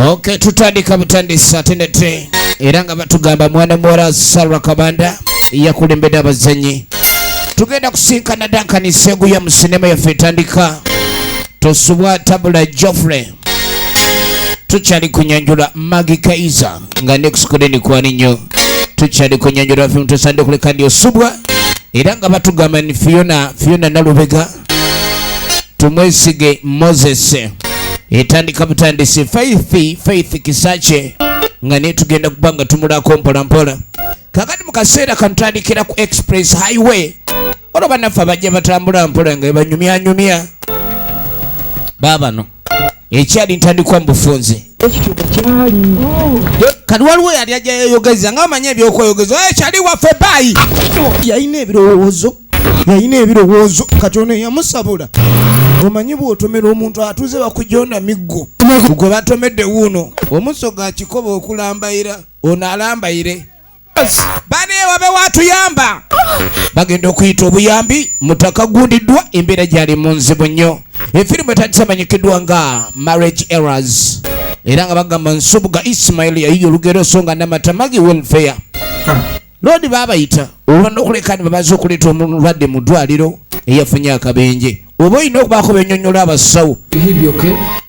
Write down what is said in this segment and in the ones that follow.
Okay, tutandika butandisi atendete era nga batugamba mwana muwala Sarah Kabanda yakulembedde abazanyi. Tugenda kusinkana Duncan Seguya mu sinema yaffe etandika. Tosubwa Tabula Geoffrey. Tukyali kunyanjula Maggie Kaiza nga next kudeni kwani nnyo. Tukyali kunyanjula film tosande kuleka ndi osubwa era nga batugamba ni Fiona Nalubega. Tumwesige Moses. Etandika butandisi Faith Kisache nga ne tugenda kubanga tumulako mpola. Kakati mukaseera kantandikira ku Express Highway. Oloba nafa bajja batambula mpola nga banyumya. Babano ekyali ntandikwa mbufunze ekituba kyali kati waliwo yali ajja yeyogeza nga amanye ebyokweyogeza ekyali waffe bayi yalina ebirowoozo kati ono yamusabula. Omanyi bw'otomera omuntu atuze bakujjonda miggo gwe batomedde wuuno omuso ga kikoba okulambayira ono alambayire bane wabe watuyamba bagenda okuyita obuyambi mutaka gundiddwa embeera gyali mu nzibu nnyo. Efirimu etatisamanyikiddwa nga Marriage Errors era nga bagamba Nsubuga Ismail yayiye olugero so nga Namatamagi Welfare Lodi babayita olwanda okuleka ne babaza okuleeta omulwadde mu ddwaliro eyafunye akabenje oba olina okubaako bennyonnyola abasawo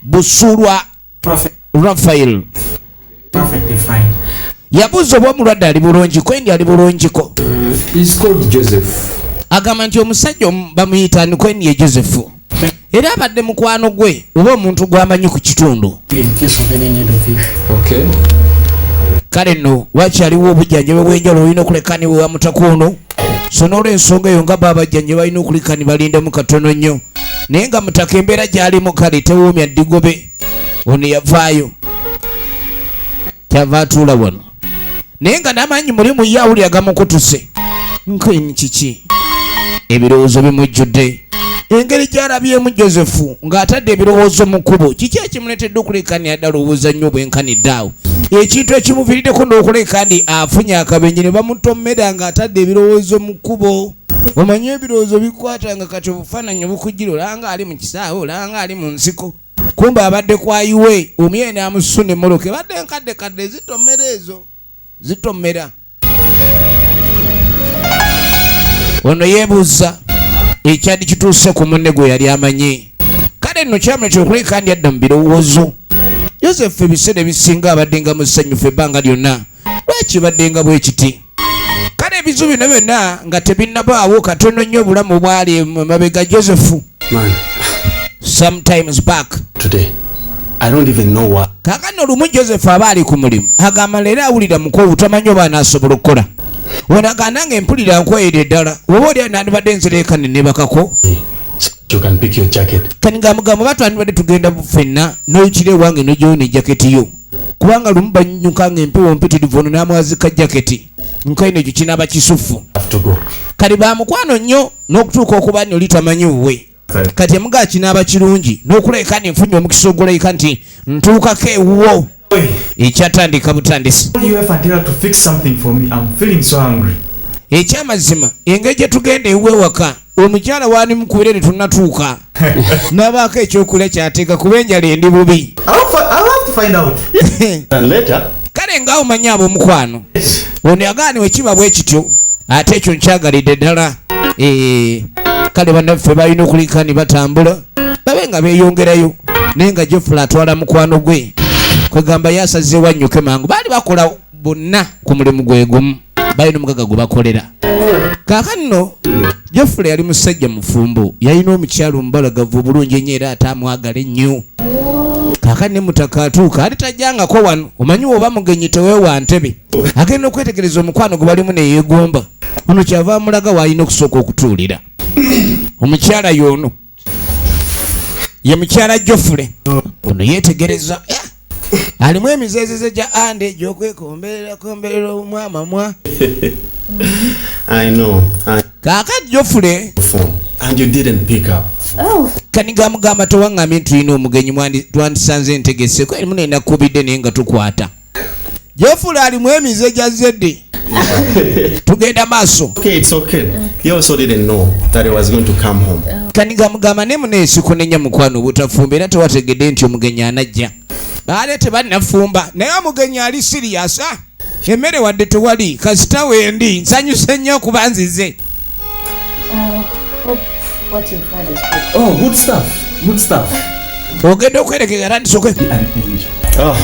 Busulwa Raphael yabuuza oba omulwadde ali bulungiko endi ali bulungiko. Agamba nti omusajja bamuyita Nkwendi ye Joseph era abadde mukwano gwe oba omuntu gwamanyi ku kitundu. Kale nno wakyaliwo obujjanjabi bw'enjawulo olina okulekani we wamutakuuno so n'olw'ensonga eyo nga baabajjanjabi balina okulikani balindemu katono nnyo naye nga mutaka embeera gy'alimu kale tewuumya ddigobe ono yavaayo kyava atuula wano naye nga n'amaanyi mulimu ye awulira gamukutuse Nkweni kiki ebirowoozo bimujjudde engeri gy'alabyemu Josefu ng'atadde ebirowoozo mu kkubo kiki ekimuleetedde okulekani addalowooza nnyo bwenkanidde awo ekintu ekimuviiriddeko n'okuleka ndi afunye akabenje ne bamutomera ng'atadde ebirowoozo mu kkubo. Omanyi ebirowoozo bikwata nga kati obufaananyi obukujjira olanga ali mu kisaawe olanga ali mu nsiko kumbe abadde kwayiwe omyene amusuna emmoloka ebadde enkadde zitomera ezo zitomera. Ono yeebuuza ekyali kituuse ku munne gwe yali amanyi. Kale nno kyamuleetera okuleka ndi adda mu birowoozo. Joseph ebiseera ebisinga abadde nga musanyufu ebbanga lyonna lwaki badde nga bwe kiti. Kale ebizu bino byonna nga tebinnabaawo katono nnyo obulamu bwali mabega Joseph. Sometimes back today I don't even know what. Kakano lumu Joseph aba ali ku mulimu agamba leero awulira muko obutamanyi oba anaasobola okukola. Wonagana nga empulira nkweyere ddala oba oli anandibadde nzireka nenebakako. You can pick your jacket. Kanigamugamba batwandibadde tugenda ffenna n'okire wange n'ogyona jaketi yo kubanga lumu banyuka nga empewo mpitirivu ono n'amwazika jaketi nkaino ekyo kinaaba kisufu. Kati bamukwano nnyo n'okutuuka okuba nti oli tamanyi wuwe kati emugaa kinaaba kirungi n'okuleka ni nfunye omukisa ogulabika nti ntuukako ewuwo ekyatandika butandisi. Ekyamazima engeri gye tugenda ewuwe waka omukyala waani mukubire tetunnatuuka nabaako ekyokulya kyateeka kuba enjala endi bubi. Kale nga omanyi ab'omukwano ono yagaana wekiba bwe kityo ate ekyo nkyagalidde ddala. Kale bannaffe balina okulika ni batambula babe nga beeyongerayo naye nga Geoffrey atwala mukwano gwe kwegamba yasazeewo annyuke mangu baali bakola bonna ku mulimu gwe gumu balina omugaga gwe bakolera. Kaakano nno Geoffrey yali musajja mufumbo yalina omukyalo omubalagavu obulungi ennyo era ate amwagala ennyo. Kaakano ne mutaka atuuka ate tajjangako wano omanyi oba mugenyi teweewa ntebe agenda okwetegereza omukwano gwe balimu ne yeegomba ono kyava amulaga waalina okusooka okutuulira. Omukyala y'ono ye mukyala Geoffrey ono yeetegereza alimu emizeezeze gya ande egy'okwekомberera omwamamwa. I know. Kaakati Geoffrey And you didn't pick up. Kanigamugamba towangambye tulina omugenyi twandisanze ntegese ko erimu nenda kubidde naye nga tukwata. Geoffrey alimu emize gya zedde tugenda maaso. Okay, it's okay. He also didn't know that he was going to come home. Kanigamugamba ne muneesi kunenya mukwano obutafumba era tewategedde nti omugenyi anajja. Baleete bannafumba naye omugenyi ali serious. Emmere wadde tewali kasita wendi nsanyuse nnyo okuba nzize. What you've had is good. Oh, good stuff. Good stuff. Ogenda okweregeza randisoke. An angel.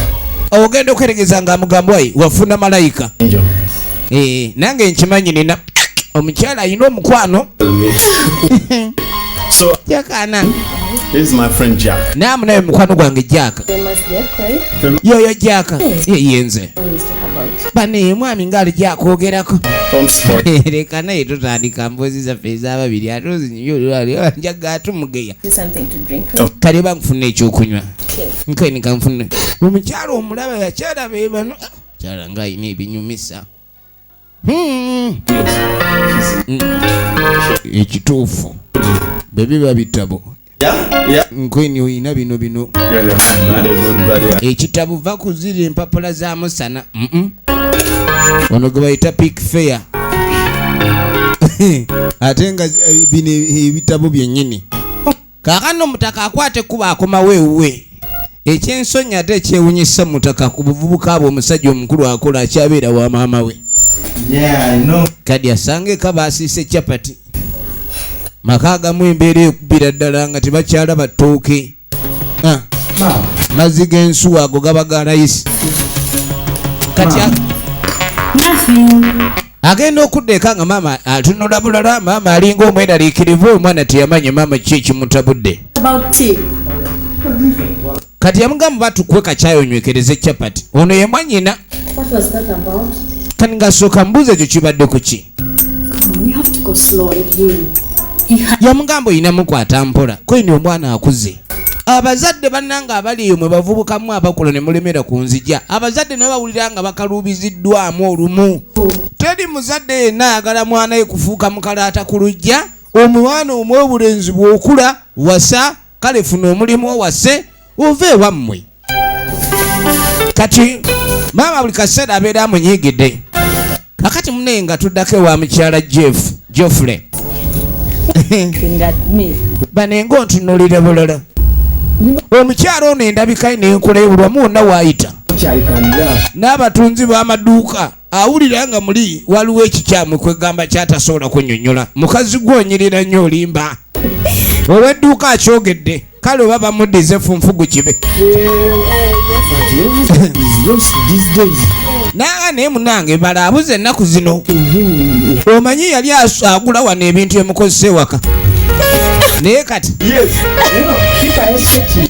Ogenda okweregeza nga mugambwa wafuna malayika. Angel. Nange nkimanyi nina omukyala alina omukwano. So, Jakana. this is my friend Jack. Naamu naye mukwano gwange Jack. Famous Jack, right? Yoyo Jack. Yenze. Always talk about. Bane mwami ngali Jack ogerako. Tom Scott. Leka naye tutandika mboozi zaffe ez'ababiri ate ozinyo njaga atumugeya. See something to drink, right? Kale banfuna ekyokunywa. Okay. Nkeni kanfune. Omukyala omulaba yakyala be bano. Kyala nga ayina ebinyumisa. Ekituufu. Bebiba bitabo. Yeah. Nkweni oyina bino. You're the man, not a good buddy. Ekitabo va kuzira empapula za musana. Ono gwe bayita Pick Fair. Ate nga bino ebitabo byennyini. Kaakano mutaka akwate kuba akomawo ewuwe. Ekyensonyi ate ekyewunyisa mutaka ku buvubuka abo omusajja omukulu akola akyabeera wa maama we. Yeah, I know. Kadi asange kaba asiise chapati. Maka agamu embeera ekubira ddala nga tebakyalaba ttooke. Mazzi g'ensuwa ago gaba ga layisi. Kati agenda okudda eka nga maama atunula bulala, maama alinga omweraliikirivu, omwana teyamanya maama ki ekimutabudde. About tea. Kati yamugamba batukwe kakyayonywekereza chapati. Ono ye mwannyina. What was that about? Kani ngasooka mbuuza ekyo kibadde ku ki? You have to go slow if you. Yamugamba oyinamukwata mpola kweni omwana akuze. Abazadde bannanga abali eyo mwe bavubukamu abakola ne mulemera ku nzija. Abazadde nabo bawulira nga bakaluubiziddwamu olumu. Teri muzadde yenna ayagala mwana we kufuuka mukalaata ku lujja. Omwana omw'obulenzi bw'okula wasa kale funa omulimu owase ove ewammwe. Kati maama buli kaseera abeera amunyiigidde. Kakati munaye nga tuddako ewa mukyala Geoffrey. At me. Banengo ntunuulire bulala. Omukyala ono endabika n'enkola y'obulwamu wonna waayita. N'abatunzi b'amaduuka awulira nga muli waliwo ekikyamu kwegamba kyatasobola kunnyonnyola. Mukazi gw'onyirira nnyo olimba. Ow'edduuka akyogedde kale oba bamuddize funfugu kibe. Nanga naye munange bala abuze ennaku zino. Omanyi yali agula wano ebintu emukozesa ewaka. Naye kati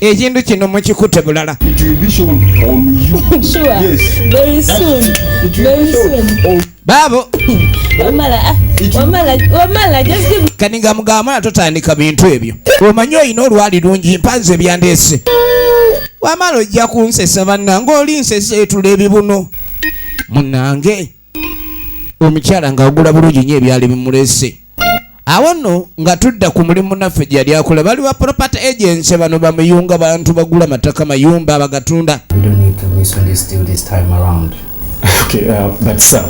ekintu kino mukikutte bulala. It will be shown on you. Sure. Yes. Very soon. Very soon. Baabo Wamala, just give me. kani nga mugamba totandika bintu ebyo. Omanyi olina olwali lungi mpanze ebyandeese. Wamala ojja kunsesa bannange oli nsesa etula ebibuno. Munnange omukyala ng'agula bulungi nnyo ebyali bimulese. Awo nno nga tudda ku mulimu naffe gyali akola bali ba property agency bano bamuyunga bantu bagula mataka mayumba bagatunda. We don't need to miss on this deal this time around. Okay, but sir.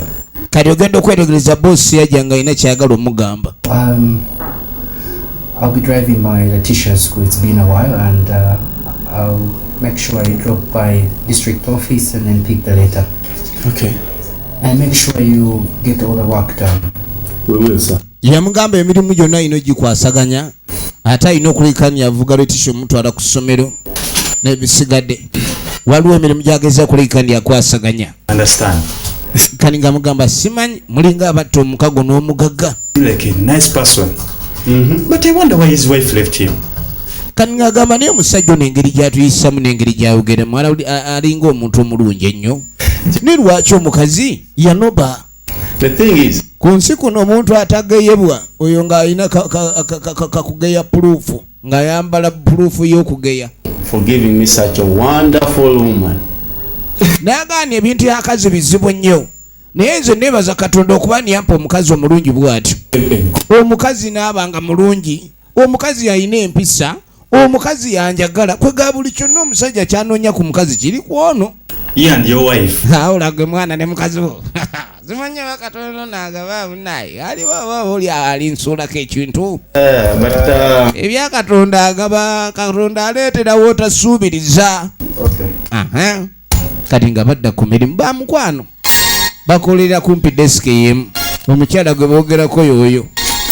Kati ogenda okwetegereza bossi yajja nga alina kyagala omugamba. I'll be driving by Letitia's school. It's been a while, and I'll make sure I drop by district office and then pick the letter. Okay. And make sure you get all the work done. We will, sir. Yamugamba emirimu gyonna alina ogikwasaganya ate alina okulikanya avuga Letitia omutwala ku ssomero n'ebisigadde. Waliwo emirimu gy'ageza kulikanya akwasaganya. Understand? Kani nga mugamba simanyi mulinga abatta omukago n'omugagga. Like a nice person. But I wonder why his wife left him. Kani nga agamba naye omusajja ono engeri gy'atuyisamu n'engeri gy'ayogeramu alinga omuntu omulungi ennyo. Ne lwaki omukazi yanoba? The thing is, Ku nsi kuno omuntu atageyebwa oyo ng'alina kakugeya puruufu ng'ayambala puruufu y'okugeya. for giving me such a wonderful woman. N'agaana ebintu by'akazi bizibu nnyo. Naye nze neebaza Katonda okuba niyampa omukazi omulungi bw'atyo. Omukazi n'abanga mulungi, omukazi alina empisa, omukazi yanjagala. Kwega buli kyonna omusajja kyanoonya ku mukazi kiri ku ono. You and your wife. Olage mwana ne mukazi wo. Zimanya Katonda n'agaba naye aliwo oli alinsuulako ekintu. But Ebya Katonda agaba, Katonda aleetera w'otasuubiriza. okay. kati nga badda ku mirimu bamukwano bakolera kumpi desk yemu omukyala gwe boogerako yoyo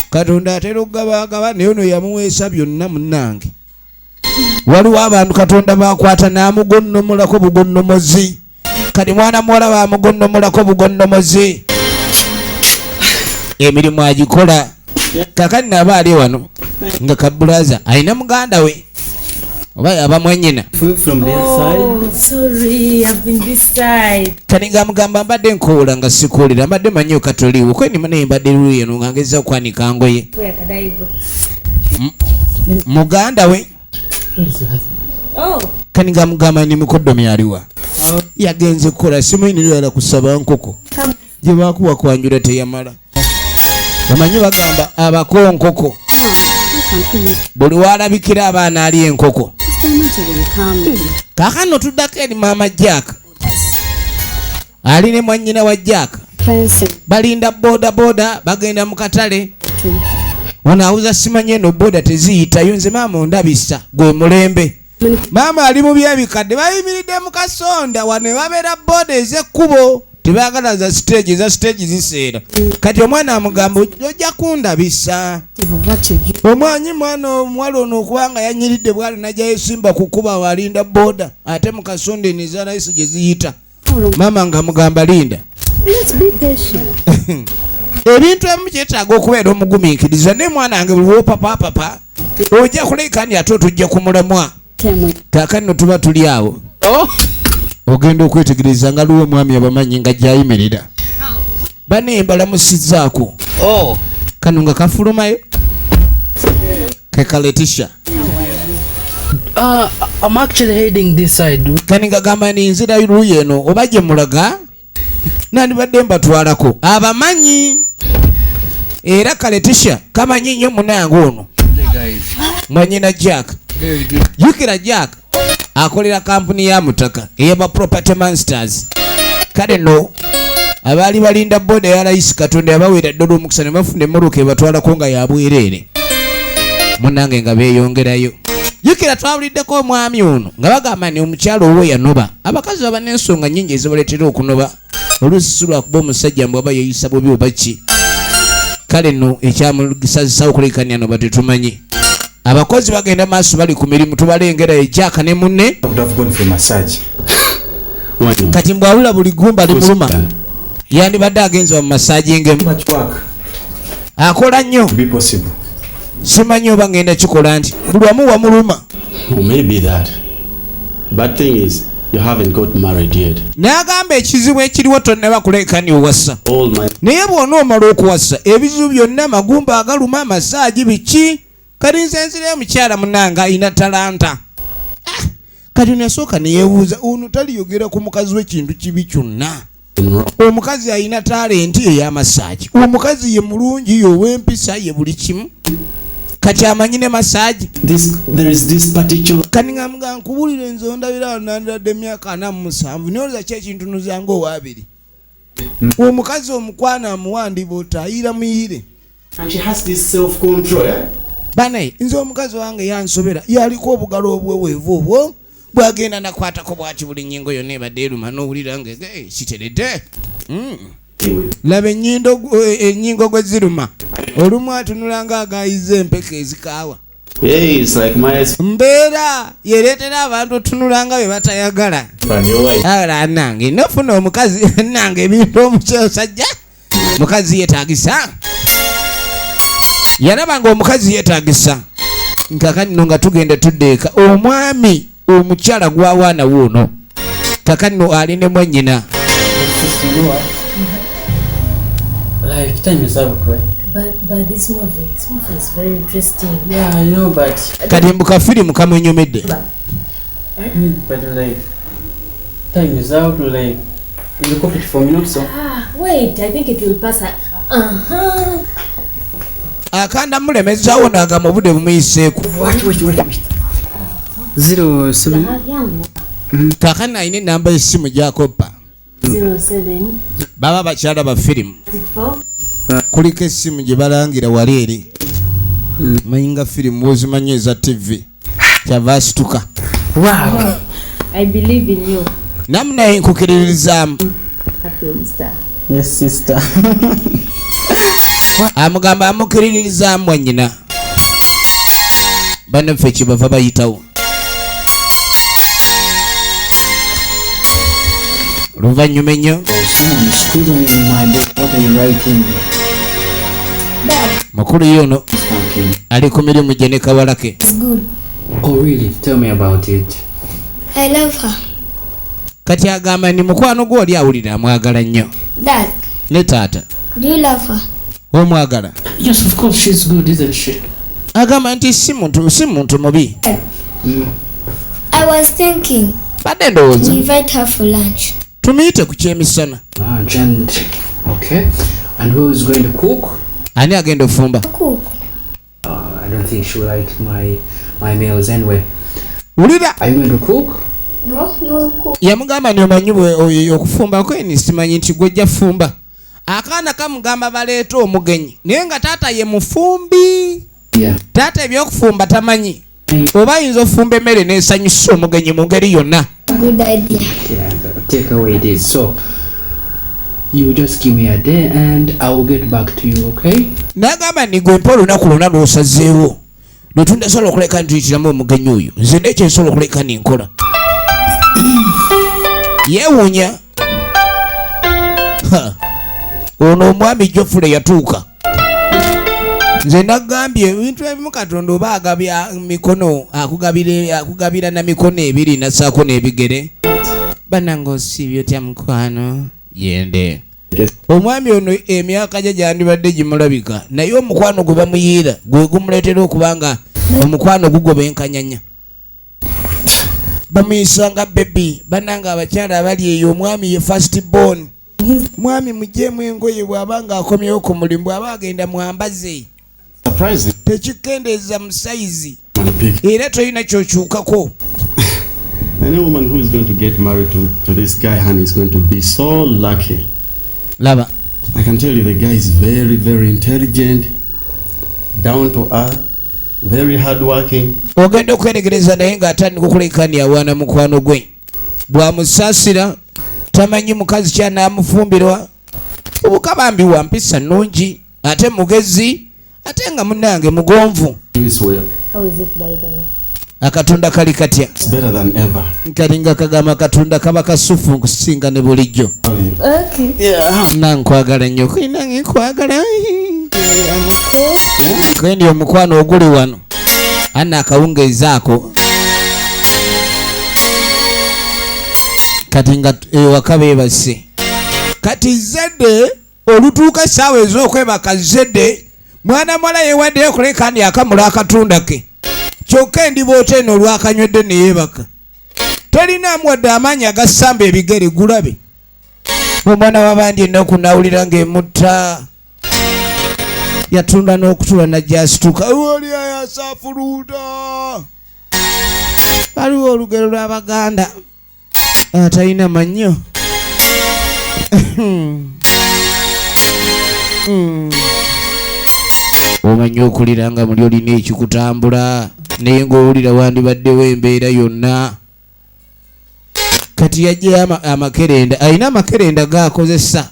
Katonda atera okugabagaba naye ono yamuweesa byonna munnange waliwo abantu Katonda bakwata n'amugonnomolako bugonnomozi kati mwana muwala bamugonnomolako bugonnomozi emirimu agikola kakati naaba ali wano nga kabulaza alina muganda we oba yaba mwenyina From their side. Oh, sorry, I've been this side. kati nga mugamba mbadde nkowola nga sikuwulira mbadde manyi okatoliwo kwenima naye mbadde luyeno nga ngeza okwanika ngoye Where can I go? muganda we Oh, kani nga mugamba ni mukoddomi aliwa yagenze kukola simuyinirira la kusaba nkoko gye bakuwa kwanjula teyamala bamanyi bagamba abakonkoko buli walabikira abaana ali enkoko kakano tuddako eri maama Jack ali ne mwannyina wa Jack balinda boda boda bagenda mu katale ono awuza simanyi eno boda teziyitayo nze maama ondabisa gwe mulembe maama ali mu byebikadde bayimiridde mu kasonda wano babeera boda ez'ekkubo tebaagala za stage ziseera kati omwana amugamba ojja kundabisa omwanyi mwana omuwala ono okubanga yanyiridde bwali najja yesimba kukuba walinda boda ate mu kasonda enezanayisi gye ziyita maama nga mugamba linda ebintu ebimu kyetaaga okubeera omugumiikiriza naye mwana wange buli wopapapapa ojja kulekani ate otujja ku mulamwa kaakano tuba tuli awo ogenda okwetegereza nga luwe mwami abamanyi nga gyayimirira bane mbalamusizzaako kano nga kafulumayo kekaletisha I'm actually heading this side. kani nga gamba ninzira luye eno oba gye mulaga nandibadde mbatwalako abamanyi era kaletisha kamanyi nnyo munange ono mwanyina Jack yukira Jack akolera kampuni ya mutaka eyaba Property Monsters kale no abaali balinda boda ya layisi Katonda yabawera ddala omukisa ne bafuna emmoloka ebatwalako nga yabwereere munnange nga beeyongerayo yukira twawuliddeko omwami ono nga bagamba ni omukyalo owo yanoba abakazi baba n'ensonga nnyingi ezibaleetera okunoba olususu lwakuba omusajja mbwaba yeeyisa bubi oba ki kale no ekyamugisazisa okulekania noba tetumanyi abakozi bagenda maaso bali ku mirimu tubalengera ejaka ne munne kati mbwawula buli gumba limuluma yandibadde agenza mu masaji ngemu akola nnyo simanyi oba ngenda kikola nti buli wamu wamuluma n'agamba ekizibu ekiriwo tonnaba kulekani owassa naye bw'ona omala okuwassa ebizibu byonna magumba agaluma amasaji biki kati nsensire omukyala munanga alina talanta kati nasooka neyebuuza ono taliyogera ku mukazi w'ekintu kibi kyonna omukazi alina talenti ey'amasaji omukazi ye mulungi ye ow'empisa ye buli kimu kati amanyi ne masaji kati nga mugamba nkubulire nze ondabira wano nandadde emyaka 47 noleza ki ekintu nuzanga owabiri omukazi omukwana amuwandiba otayira muyire banaye nze omukazi wange yansobera yaliko obugalo obweweevu obwo bwagenda nakwatako bwaki buli nnyingo yonna ebadde eruma n'owulira nga kiteredde laba ennyingo gwe ziruma olumu atunula nga agayiza empeka ezikaawa mbeera yereetera abantu otunula nga be batayagala ala nange nofuna omukazi nange ebintu omusajja mukazi yeetagisa yalaba nga omukazi yeetagisa nkakano nga tugenda tuddeeka omwami omukyala gwawaana wuuno kakano ali ne mwannyina Like, time is up, right? but this movie is very interesting. Yeah, I know, but kati mbuka firimu kamwenyomedde but like, time is out. Like, in the coffee for me, not so. Wait, I think it will pass. akanda mulemezaawo n'agamba obudde bumuyiseeku Wait. 07. kakano alina enamba y'essimu gy'akoppa 07 baba bakyala ba firimu 4 kuliko essimu gye balangira wali eri manyi nga firimu bwozimanyi eza TV kyava asituka Wow. I believe in you. Namna nkukiririzaamu. Happy Mr. Yes, sister. Amugamba amukiririzaamu wannyina. Bannaffe kyebava bayitawo. Luvannyuma ennyo. Someone is scribbling in my book. What are you writing? Dad, Mukulu yono Okay. ali ku mirimu gye ne kawala ke. it's good. Oh, really? Tell me about it. I love her. Kati agamba ni mukwano gwe oli awulira amwagala nnyo. Dad, Ne taata do you love her? omwagala. Yes, of course she's good, isn't she? Agamba nti si muntu mubi. I was thinking Badde to ndowooza invite her for lunch. tumuyite ku kyemisana. Lunch and okay. And who is going to cook? Ani agenda ofumba? Cook. I don't think she will like my meals anyway. Wulira Are you going to cook? No, you will cook. yamugamba nti omanyi oyo okufumba kwe simanyi nti gwojja fumba. Akaana kamugamba baleeta omugenyi naye nga taata ye mufumbi. Yeah. Taata ebyokufumba tamanyi. Oba ayinza ofumba emmere n'esanyusa omugenyi mu ngeri yonna. Good idea. Yeah, take away this. So you just give me a day and I will get back to you, okay? N'agamba nti gwe mpa olunaku lwonna lw'osazeewo lwe tundasobola okuleka ntuyitiramu omugenyi oyo nze n'ekyo nsobola okuleka ninkola. Yeewuunya. Ono omwami Jofule yatuuka. Nze nagambye ebintu ebimu Katonda oba agabya mikono akugabira na mikono ebiri nassaako n'ebigere. Bannange osiibye otya mukwano? Yende. Omwami ono emyaka gye gyandibadde gimulabika naye omukwano gwe bamuyiira gwe gumuleetera okuba nga omukwano gugoba enkanyanya. Bamuyisanga baby bannange abakyala abali eyo omwami ye first born. Mwami mujeemu engoye bw'aba nga akomyewo ku mulimu bw'aba agenda mwambaze. Surprising. Tekikendeeza mu sayizi Man, pick. era toyina kyokyukako. Any woman who is going to get married to this guy, honey, is going to be so lucky. Laba I can tell you the guy is very, very intelligent, down to earth, very hardworking. ogenda okweregereza naye ng'atandika okulekani awaana mukwano gwe bw'amusaasira tamanyi mukazi kyanamufumbirwa obukabambi wa mpisa nnungi ate mugezi ate nga munnange mugonvu. This way, How is it by the way? Akatonda kali katya? it's better than ever. Kalinga kagamba katonda kaba kasufu nkusinga ne bulijjo. Love you. Okay. Yeah. Nankwagala nnyo kuinange nkwagala. Okay. Kwendi omukwano oguli wano anna akawungezaako kati nga ewaka beebase kati zedde olutuuka essaawa ez'okwebaka zedde mwana mwala yeewaddeyo kulekani akamula akatunda ke kyokka endiboota eno olwakanywedde neyeebaka terinamu wadde amaanyi agasamba ebigere gulabe omwana wabandi ennaku nawulira ng'emutta yatunda n'okutula najjasituka oli ayasafuluuta. Waliwo olugero lw'Abaganda atalina mannyo. Omanyi okulira nga muli olina ekikutambula naye ng'owulira wandibaddewo embeera yonna. Kati yajja amakerenda alina amakerenda g'akozesa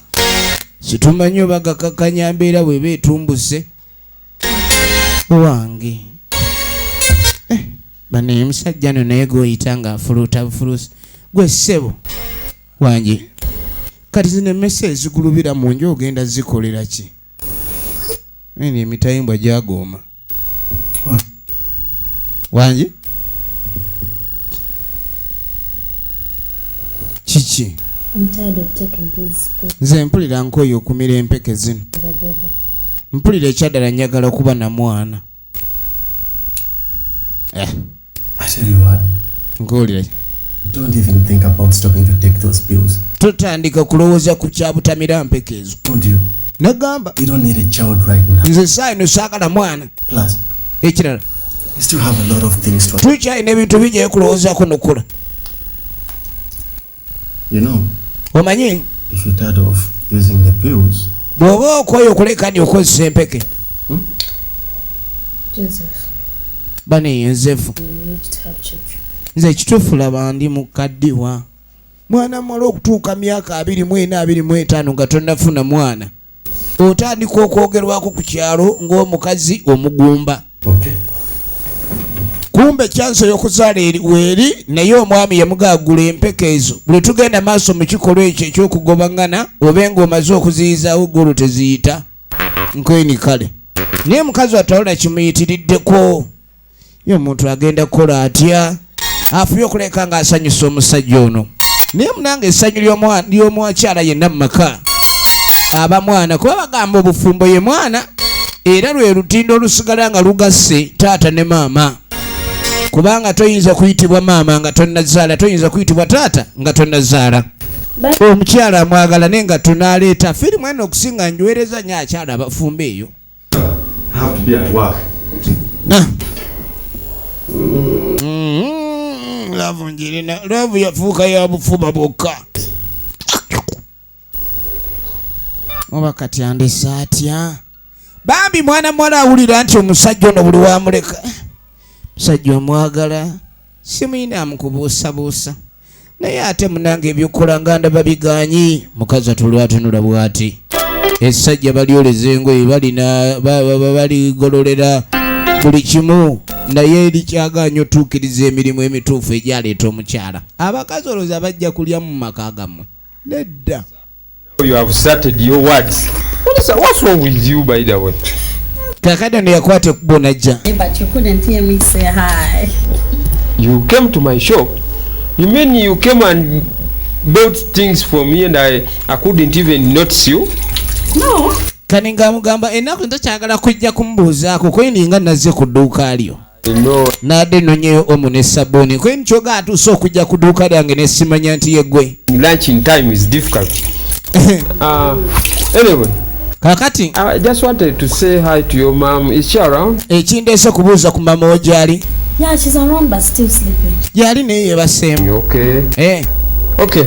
situmanyi oba gakakanya mbeera bweba etumbuse wange. Bane musajja no naye goyita nga afuluuta bufuluusi gwe ssebo wange kati zino emmese ezigulubira mu nju ogenda zikolera ki? Eni emitayimbwa gyagooma wange kiki? I'm tired of taking this pills, Nze mpulira nkoyo okumira empeke zino. baby. Mpulira ekyaddala njagala kuba na mwana. I tell you what, Nkoolira don't even think about stopping to take those pills. totandika kulowooza ku kyabutamira mpeke ezo. Told you, Nagamba you don't need a child right now. nze saa eno saagala mwana. Plus, Ekirala you still have a lot of things to. tukyalina ebintu bingi ekulowoozaako nokula. You know, Omanyi if you're tired of using the pills, bw'oba okwoyo okulekani okozesa empeke Joseph, bane yenzefu you need to have children. nze ekituufu laba ndi mukaddiwa mwana muwala okutuuka myaka 24 25 nga tonnafuna mwana otandika okwogerwako ku kyalo ng'omukazi omugumba. Okay. Kumbe chanso y'okuzaala weeri naye omwami yamugaagula empeke ezo buli tugenda maaso mu kikolwa ekyo eky'okugobangana obe ng'omaze okuziyizaawo golo teziyita nkweni kale naye mukazi watawula kimuyitiriddeko ye omuntu agenda kukola atya afubye okuleka ng'asanyusa omusajja ono naye munange essanyu ly'omwakyala yenna mu maka aba mwana kuba bagamba obufumbo ye mwana era lwe lutindo olusigala nga lugasse taata ne maama kubanga toyinza kuyitibwa maama nga tonnazaala toyinza kuyitibwa taata nga tonnazaala omukyala amwagala naye nga tunaleeta firi mwana okusinga njuweereza nnyo akyala abafumbo eyo laavu njirina laavu yafuuka ya bufuba bwokka oba kati andese atya bambi mwana muwala awulira nti omusajja ono buli wamuleka musajja omwagala simuyinaamu kubuusabuusa naye ate munange ebyokukola nga ndaba biganyi mukazi atulwatunula bw'ati essajja balyoleza engoye baligololera buli kimu naye erikyaganya otuukiriza emirimu emituufu egyaleeta omukyala abakazi olowooza bajja kulya mu maka gammwe nedda. You have started your words. What's wrong with you, by the way? Kakada ne yakwate kubonajja. But you couldn't hear me say hi. You came to my shop. You mean you came and bought things for me and I couldn't even notice you? No. Kaninga mugamba ennaku ntakyagala kujja kumbuuzaako kweni nga nazze ku dduuka lyo. No. Nadde nonyeyo omu ne sabbuuni kweni kyoga atuuse okujja ku dduuka lyange ne simanya nti yeggwe. Lunching time is difficult. Anyway. Kakati I just wanted to say hi to your mom. Is she around? Ekindeese kubuuza ku mama wo gyali. Yeah, she's around but still sleeping. Gyali naye yebaseemu. Okay. Okay.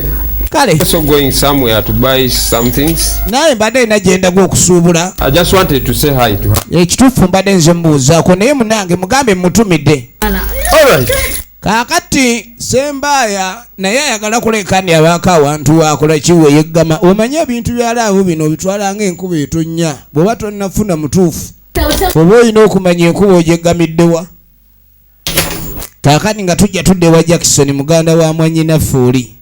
Kale. Also going somewhere to buy some things. Naye mbadde nagenda gwe okusuubula. I just wanted to say hi to her. Ekituufu mbadde nze mbuuzaako naye munange mugambe mutumidde. Alright. Kakati Sembaaya naye ayagala kulekani abaako awantu wakola kiwe yeggama omanye ebintu byalaawo bino bitwala ng'enkuba etonnya bw'oba tonnafuna mutuufu oba olina okumanya enkuba ogyegamiddewa. Kakati nga tujja tudde wa Jackson muganda wa mwannyinaffe oli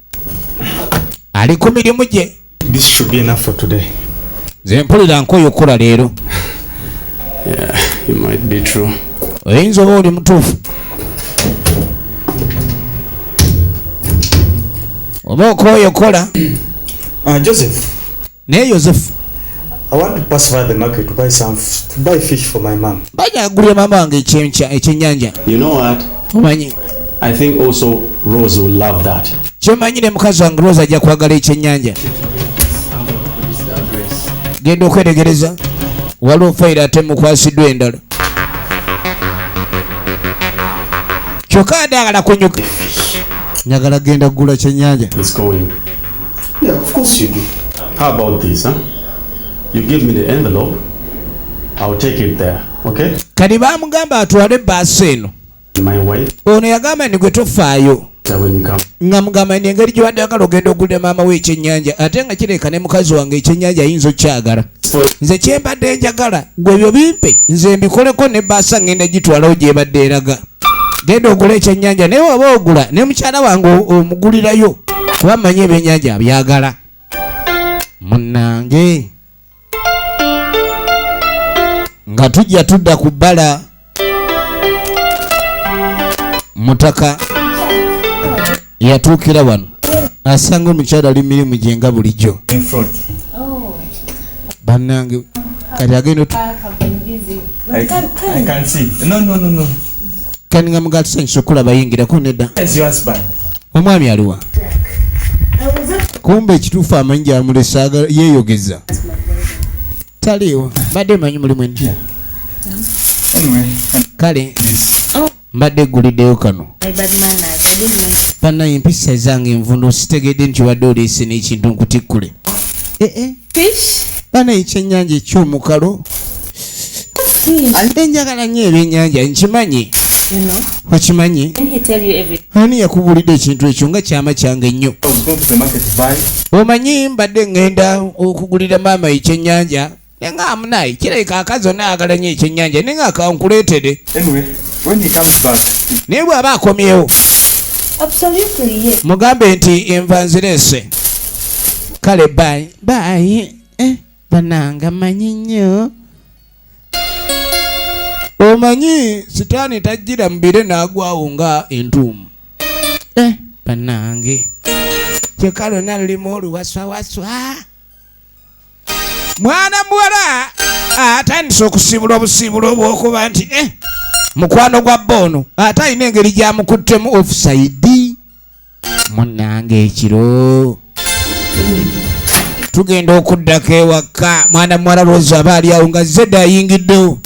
ali ku mirimu gye. This should be enough for today. Nze mpulira nkoyo okukola leero. Yeah, you might be true. Oyinza oba oli mutuufu oba okoyo kola. Joseph, Naye Yosefu I want to pass by the market to buy fish for my mom. bajagulira mama wange ekyennyanja. You know what? Omanyi I think also Rose will love that. kyomanyi ne mukazi wange Rose ajja kwagala ekyennyanja. Genda okwetegereza waliwo fayiro ate mukwasiddwa endala kyokka adagala kunyuka njagala genda kugula kyennyanja. It's going. Yeah, of course you do. How about this, huh? You give me the envelope. I'll take it there, okay? Kati bamugamba atwale ebbaasa eno. My wife, Ono yagamba ni gwe tofaayo. when you come. Nga mugamba ni engeri gye wadde agala ogenda ogulira maama we ekyennyanja ate nga kireka ne mukazi wange ekyennyanja ayinza okyagala. Nze kyembadde njagala gwe ebyo bimpe nze mbikoleko n'ebbaasa ngenda gitwalawo gyebadde eraga. Genda ogula ekyennyanja naye waba ogula ne mukyala wange omugulirayo kuba mmanyi ebyennyanja abyagala. Munnange nga tujja tudda ku bbala mutaka yatuukira wano asanga omukyala ali mirimu gye nga bulijjo. In front. Bannange kati agenda I can see. No. kandi nga mugatusanyusa okulaba yingirako nedda. Where's your husband? Omwami aliwa kumbe ekituufu amanyi gyamulesa yeeyogeza taliiwo mbadde manyi mulimu endi. Anyway, Kale this. mbadde egguliddeyo kano My bad manners. I didn't know. bannaye empisa zange envundo sitegedde nti wadde oleese n'ekintu nkutikkule. Fish? Bannaye ekyennyanja ekyomukalo Fish. ate njagala nnyo ebyennyanja nkimanyi You know? Okimanyi? Didn't he tell you everything? Ani yakubulidde ekintu ekyo nga kyama kyange nnyo? I was going to the market to buy. Omanyi mbadde ngenda okugulira maama ekyennyanja nenga amunayi kirabika akazi onna ayagala nnyo ekyennyanja nenga akankuleetere Anyway, when he comes back, naye bw'aba akomyewo Absolutely, yes. mugambe nti enva nzireese kale bayi bananga manyi nnyo omanyi sitaani tajjira mu bire n'agwawo nga entuumu banange kyekalo nalulimu oluwaswawaswa mwana muwala atandise okusibula obusibulo obwokuba nti mukwano gwa boono ate alina engeri gyamukuttemu offside munange ekiro tugenda okuddako ewaka mwana muwala lwoza aba ali awo nga zedde ayingiddewo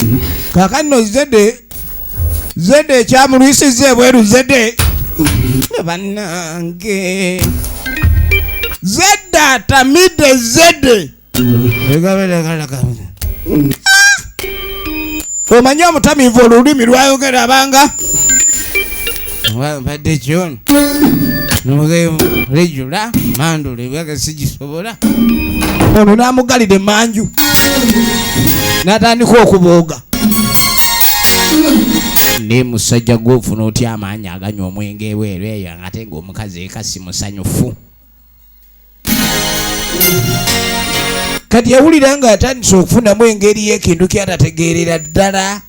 kaakati no zedde ekyamulwisizza ebweru zedde ne bannange zedde atamidde zedde omanyi omutamivu olulimi lwayogera abanga mbadde kyoni lejula mandula ebyaga sigisobola ono namugalira emanju natandika okubooga ne musajja gwofuna otya amaanyi aganywa omwenge ebweru eyo ate ng'omukazi eka si musanyufu kati yawulira nga atandise okufunamu engeri y'ekintu kyatategeerera ddala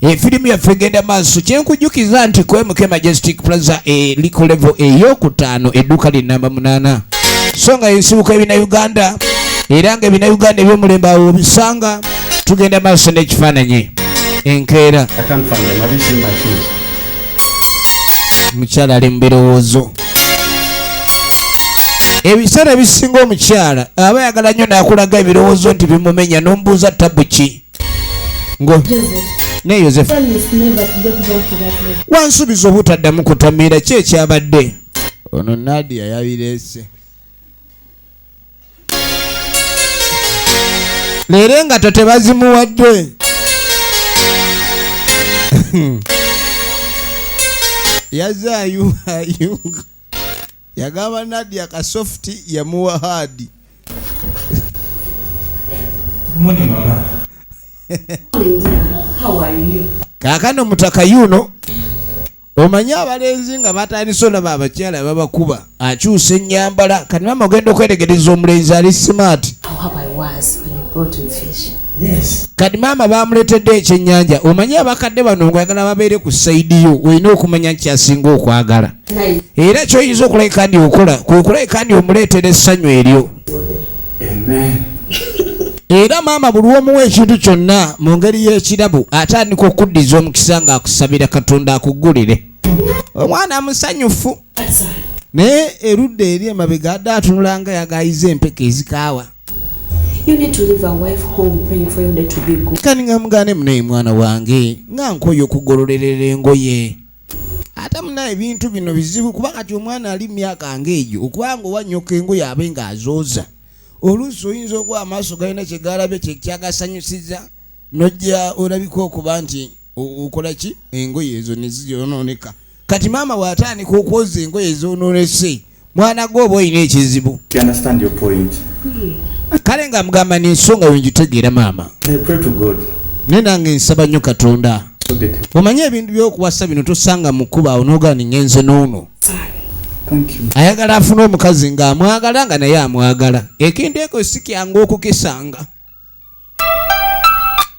efirimu yaffe egenda maaso kyenkujjukiza nti KMK Majestic Plaza liko level ey'okutaano edduuka linamba 8 so nga yensibuka ebinnauganda era nga ebinnauganda ebyomulembe awo obisanga tugenda maaso n'ekifaananyi enkeera I can't find them. Have you seen my shoes? mukyala ali mu birowoozo ebiseera ebisinga omukyala aba yagala nnyo n'akulaga ebirowoozo nti bimumenya n'omubuuza tabu ki Joseph, ne Yosefu promise never to get back to that level. wansuubiza obutaddamu kutamira ki ekyabadde ono Nadia yabireese leero engato tebazimuwadde yazaayuayunga yagamba Nadia kasofti yamuwa haadi Morning, Mama. How are you? kaakano mutaka yuno omanyi abalenzi nga batandise olaba abakyala babakuba akyusa ennyambala kati mama ogenda okwetegereza omulenzi ali smart How happy I was when you brought me fish. Yes. kati maama bamuletedde ekyennyanja omanyi abakadde bano ngwagala babeere ku sayidi yo olina okumanya kyasinga okwagala Nice. era kyoyinza okulabika ndi okola kwe kulabika ndi omuleetera essanyu eryo Amen. era maama buli omuwa ekintu kyonna mu ngeri y'ekirabu atandika okuddiza omukisa ng'akusabira katonda akugulire omwana musanyufu That's all. naye erudda eri emabega adde atunulanga yagayiza empeka ezikaawa You need to leave a wife home praying for your day to be good. kani nga mugane munaye mwana wange nga nkoyo okugololerera engoye ate munaye ebintu bino bizibu kuba kati omwana ali myaka ng'egyo okubanga owanyoka engoye abe ng'azooza oluusi oyinza okuba amaaso galina kyegalabye kyekyagassanyusiza nojja olabika okuba nti okola ki engoye ezo neziyonooneka kati maama bw'atandika okwoza engoye ezonoonese mwana gwe oba olina ekizibu You understand your point? kale nga mugamba n'ensonga yongitegeera maama I pray to God naye nange nsaba nnyo katonda so that. omanye ebintu by'okuwasa bino tosanga mu kkuba awo n'ogaa ni ngenze n'ono Thank you. ayagala afune omukazi ng'amwagala nga naye amwagala ekintu ekyo si kyangu okukisanga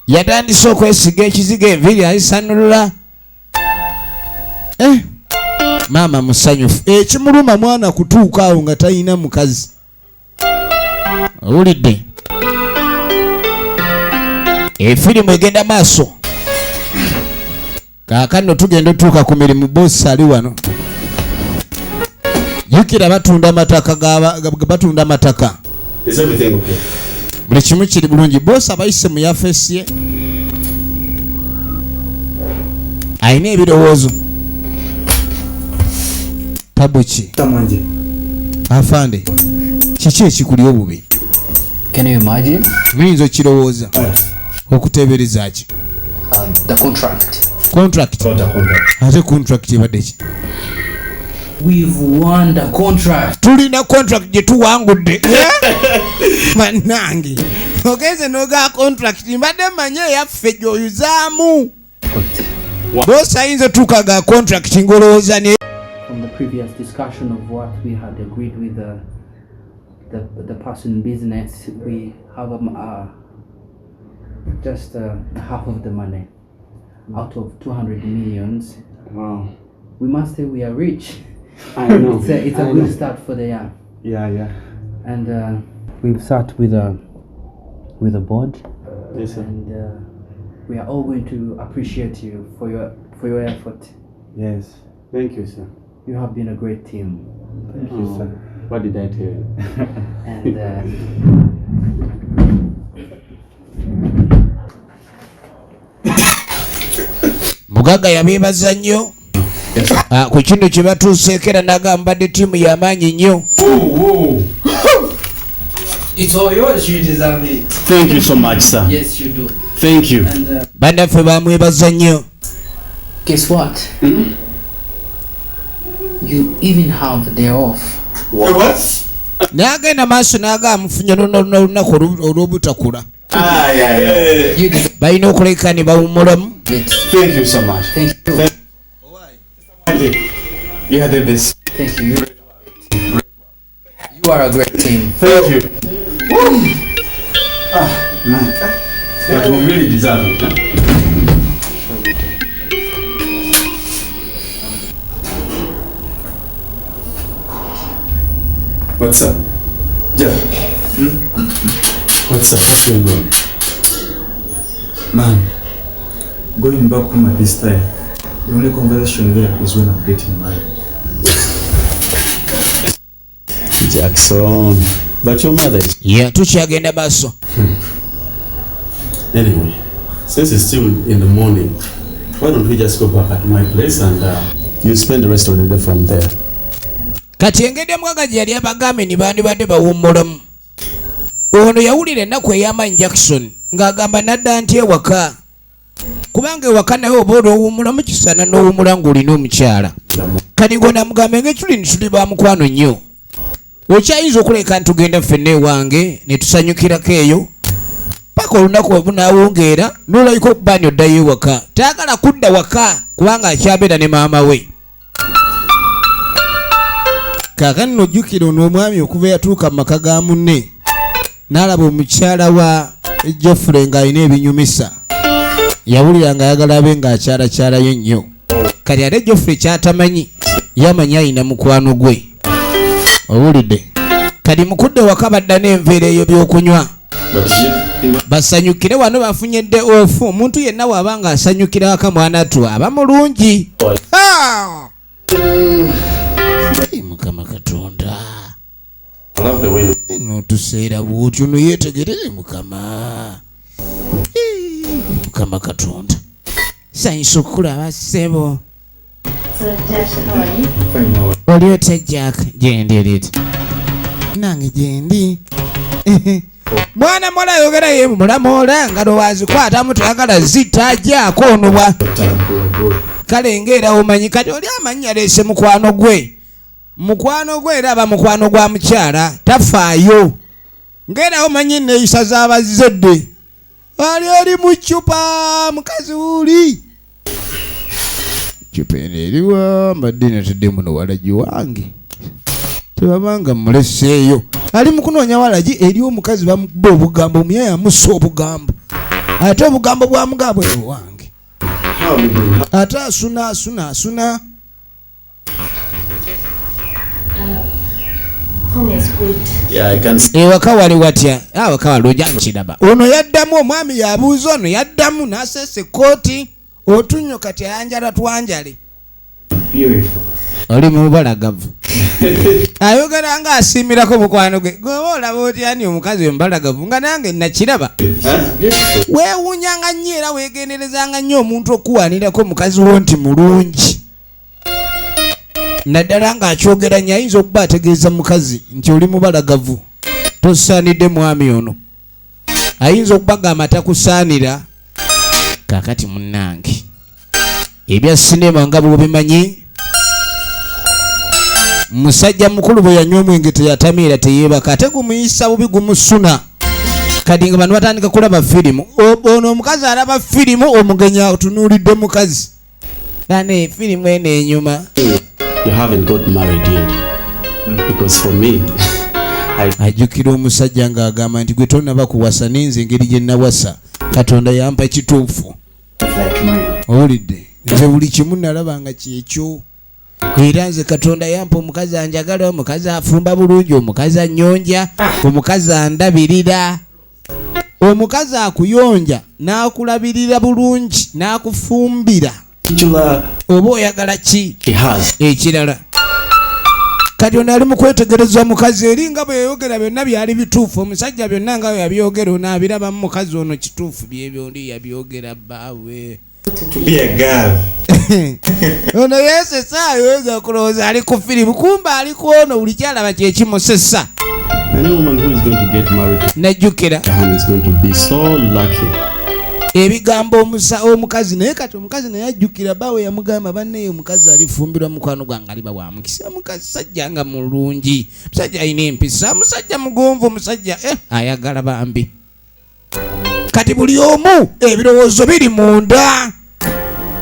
yatandise okwesiga ekiziga enviiri azisanulula maama musanyufu ekimuluma mwana kutuuka awo nga talina mukazi owulidde efirimu egenda maaso kaakano tugenda otuuka ku mirimu boosi ali wano jukira batunda amataka batunda amataka Is everything okay? buli kimu kiri bulungi boosi abayise mu yafeesi ye alina ebirowoozo tabu ki Tamanje. afande kiki ekikuli obubi Can you imagine? muyinza okirowooza okuteebereza ki The contract. Contract. Ate contract ebadde ki? We've won the contract. Tulina contract gye tuwangudde. Mannange. Ogenze n'oga contract mbadde manye yaffe gy'oyuzaamu. Bw'osayinza tukaga contract ng'olowooza ne From the previous discussion of what we had agreed with the person in business, we have just half of the money out of 200 millions. Wow. We must say we are rich. I know. It's a good start for the year. Yeah. And we've sat with a board, Yes, sir. and we are all going to appreciate you for your effort. Yes. Thank you, sir. You have been a great team. Thank you, sir. What did I tell you? And Mugaga yabeebaza nnyo ku kino kye batuuseeko era n'agamba mbadde ttiimu y'amaanyi nnyo. it's all yours. You deserve it. Thank you so much, sir. Yes, you do. Thank you. And Bannaffe bamwebaza nnyo. guess what? You even have the day off. What? N'agenda maaso n'agamba mufunye n'olunaku olw'obutakula. Yeah. You deserve Balina okuleka ne bawummulamu. it. Thank you so much. Thank you. You had the best. Thank you. You are a great team. Thank you. Man. But we really deserve it. Huh? What's up? Yeah. What's up? What's going on? Man, going back home at this time, the only conversation there is when I'm getting married. Jackson. But your mother is... Yeah, tukyagenda maaso. Anyway, since it's still in the morning, why don't we just go back at my place and you spend the rest of the day from there. Kati engedde Mugaga gye yali abagambe ni bandibadde bawummulamu. Ono yawulira ennaku ey'amaanyi Jackson ng'agamba nadda nti ewaka. Kubanga ewaka naye oba olw'owummulamu kisaana n'owummula ng'olina omukyala. Kati gwe namugamba ng'ekituli tuli ba mukwano nnyo. Okyayinza okuleka ntugenda ffenna ewange ne tusanyukirako eyo. Paka olunaku obunaawongeera n'olabika okuba ni oddayo ewaka. Tayagala kudda waka kubanga akyabeera ne maama we. Kaakano nojjukira ono omwami okuva yatuuka mu maka ga munne n'alaba omukyala wa Geoffrey ng'alina ebinyumisa. Yawulira ng'ayagala abe ng'akyalakyalayo nnyo. Kati ate Geoffrey kyatamanyi yamanyi alina mukwano gwe. Owulidde? Kati mukudde waka badda n'enveera eyo by'okunywa. Basanyukire wano bafunye dde ofu. Omuntu yenna bw'aba ng'asanyukira waka mwanatu aba mulungi. Mukama Katonda. I love the way you... Eno tuseera bw'otyo no yeetegerere Mukama. Mukama Katonda. Sanyusa okulaba ssebo. So, Jack, how are you? Fine, how are Oli otya Jack? Gyendi eriti. Nange gyendi. Mwana muwala ayogera ye mulamola nga lowaazikwatamu toyagala zitagyako onubwa. you? Kale ng'era omanyi kati oli amanyi yaleese mukwano gwe. Mukwano gwe era aba mukwano gwa mukyala tafaayo. Ng'era omanyi neeyisa z'abazadde. Ali mu ccupa mukazi wuli. Ccupa eno eriwa mbadde natadde muno walagi wange. Tebabanga muleseeyo. Ali mu kunoonya walagi eri omukazi bamukuba obugambo omuyaya amussa obugambo. Ate obugambo bwa mugabwe wange. Ate asuna. Home is good. Yeah, I can see. Ewaka wali watya? Awaka wali ojja nkiraba. Ono yaddamu omwami yabuuza ono yaddamu n'aseesa ekkooti. Otunnyo kati ayanjala twanjale. Beautiful. Oli mubalagavu. Ayogera nga asiimirako mukwano gwe. Gwe olaba otya ani omukazi omubalagavu nga nange nakiraba. Weewuunyanga nnyo era weegenderezanga nnyo omuntu okuwanirako mukazi wo nti mulungi. Naddala ng'akyogera nnyo ayinza okuba ategeeza mukazi nti oli mubalagavu. Tosaanidde mwami ono. Ayinza okuba gamba takusaanira. Kaakati munnange. ebya sinema nga bwobimanyi musajja mukulu bwe yanywa omwenge teyatamiira teyeebaka ate gumuyisa bubi gumusuna kati nga bano batandika kulaba firimu ono omukazi alaba firimu omugenyi atunuulidde mukazi kane firimu eno enyuma. You haven't got married yet. Because for me, ajjukira omusajja ng'agamba nti gwe tonaba kuwasa n'enze engeri gye nnawasa katonda yampa kituufu owulidde nze buli kimu nalaba nga kyekyo era nze katonda yampa omukazi anjagala omukazi afumba bulungi omukazi annyonja omukazi andabirira omukazi akuyonja n'akulabirira bulungi n'akufumbira oba oyagala ki ekirala kati ono ali mu kwetegereza omukazi eri nga bwe yayogera byonna byali bituufu omusajja byonna nga bwe yabyogera ono abiraba mu mukazi ono kituufu byebyo ndi yabyogera bbaawe ono yeesesa ayoweza okulowooza ali ku firimu kumba ali ku ono buli kyalaba kyekimusesa. Any woman who is going to get married to najjukira is going to be so lucky. ebigambo omukazi naye kati omukazi naye ajjukira bawe yamugamba banneyo omukazi alifumbirwa mukwano gwange aliba wa mukisa mukazi sajja nga mulungi musajja alina empisa musajja mugonvu musajja ayagala bambi kati buli omu ebirowoozo biri munda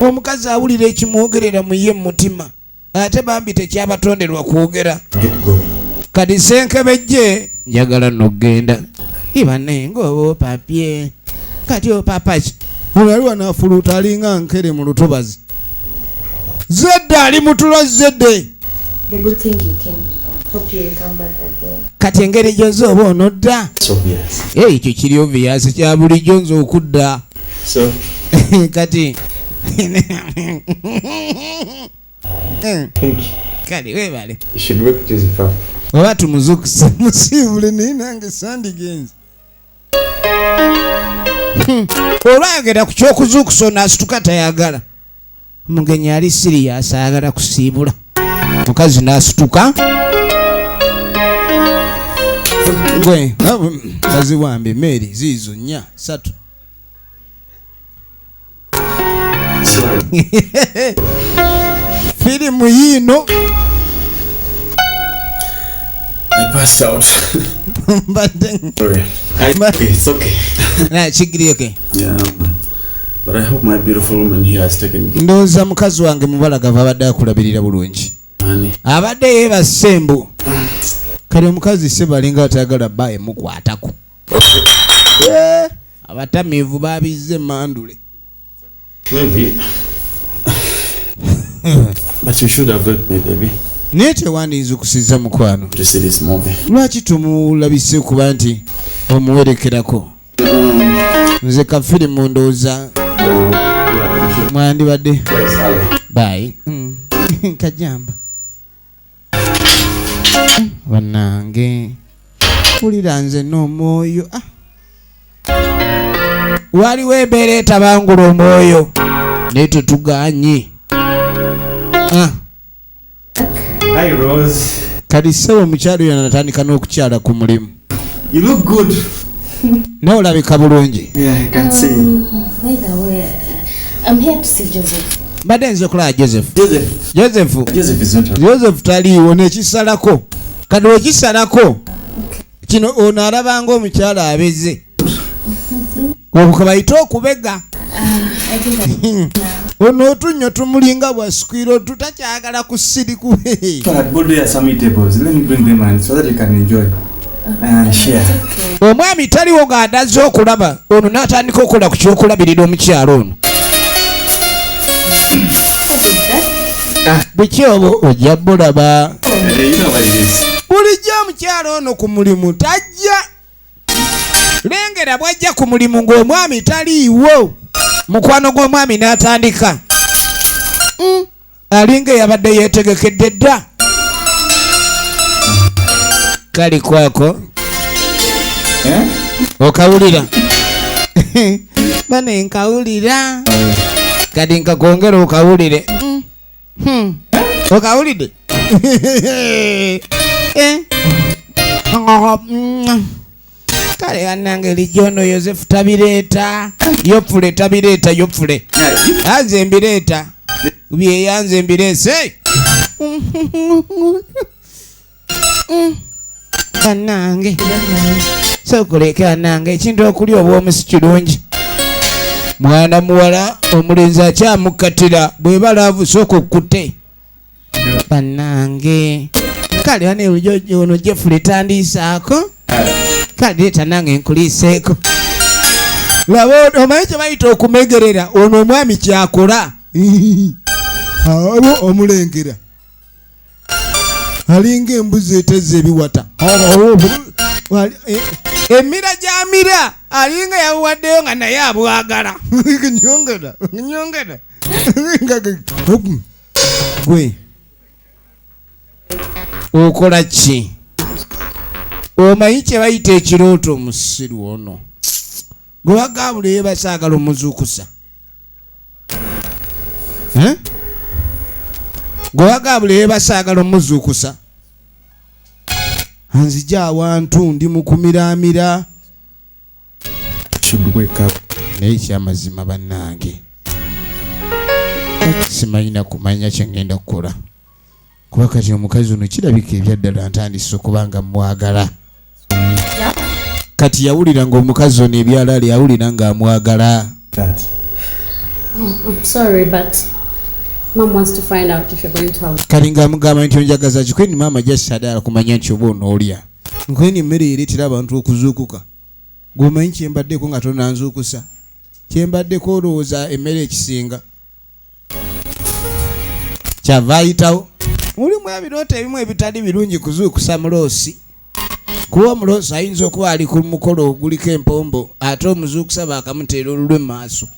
omukazi awulira ekimwogerera mu ye mutima ate bambi tekyabatonderwa kwogera kati senkebejje njagala nogenda ibanne ng'oba papye kati opapaki olwali wanafuluuta alinga nkere mu lutobazi zedde ali mutulo zedde The good thing you came. Hope you will come back again. kati engeri gyonze oba onodda ekyo kiri obvious kya bulijjo nze okudda kati kale webale oba tumuzukuse musiibule naye nange sandigenze olwayogera ku kyokuzuukusa onaasituka tayagala omugenyi ali siriyasi ayagala kusiibula mukazi naasituka gwe kazi wambe Mary ziizo 4 3 firimu yiino I passed out. Sorry. It's okay. Kigiri okay. Yeah. But I hope my beautiful woman here has taken good. Ndowooza mukazi wange mubalagavu abadde akulabirira bulungi abadde yeebasembu kale omukazi se balinga batayagala bba emukwatako abatamiivu babizze mandule. Maybe. But you should have helped me, baby. Naye tewandiyinza okusiza mukwano To see this movie. lwaki tumulabise kuba nti omuwerekerako nze kafirimu ndowooza mwandibadde bayi kajamba bannange wulira nze n'omwoyo waliwo embeera etabangula omwoyo naye tetuganye. Hi Rose. Kati ssebo omukyalo yona natandika n'okukyala ku mulimu. You look good. Nawe olabika bulungi. Yeah, I can see. By the way, I'm here to see Joseph. Mbadde nze okulaba Joseph Joseph is not. Joseph taliiwo nekisalako kati wekisalako kino ono alabanga omukyala abeze okwo bayita okubega. I think ono otunnyo tumulinga bwa squirrel tutakyagala ku siriku. Go there some tables. Let me bring them in so that you can enjoy and share. Omwami taliwo ng'adaze okulaba ono n'atandika okukola ku kyokulabirira omukyalo ono. Buki obwo ojja bulaba. You know what it is. Bulijjo omukyalo ono ku mulimu tajja. Lengera bwajja ku mulimu ng'omwami taliiwo. Mukwano gw'omwami n'atandika. Alinga yabadde yeetegekedde dda. Kali kwako. Okawulira. Bane nkawulira. Kati nkakongera okawulire. Okawulidde? Kale annange lijjono Yosefu tabireeta. Yopfule tabireeta yopfule. Anze mbireeta. byeyanze mbirese bannange sokuleka nange ekintu okuli obwomu si kirungi mwana muwala omulenzi akyamukatira bwe balaavu sooka okutte bannange kale wane ebijojo ono Jeffrey tandiisaako kale leeta nange nkuliiseeko laba omanyi kye bayita okumegerera ono omwami kyakola abo omulengera alinga embuzi etezza ebiwata emira gy'amira alinga yawaddeyo nga naye abwagala nyongera gwe okola ki omanyi kye bayita ekirooto omusiru ono gwe bagabula yebasaagala omuzuukusa gwe bagabula yebasaagala omuzuukusa anzija awantu ndi mukumiramira naye kyamazima bannange simanyina kumanya kyengenda kukola kuba kati omukazi ono kirabika ebyaddala ntandise okubanga mwagala kati yawulira ng'omukazi ono ebyalaali yawulira nga amwagala Sorry, but Mom wants to find out if you're going to house. kali ng'amugamba nti onjagaza kikweni maama jasadala kumanya nti oba onoolya nkweni emmere ereetera abantu okuzuukuka gw'omanyi kyembaddeko nga tonanzuukusa kyembaddeko olowooza emmere ekisinga kyava ayitawo mulimu ebirooto ebimu ebitali birungi kuzuukusa muloosi kuba omuloosi ayinza okuba ali ku mukolo oguliko empombo ate omuzuukusa baakamuteera olulwe mu maaso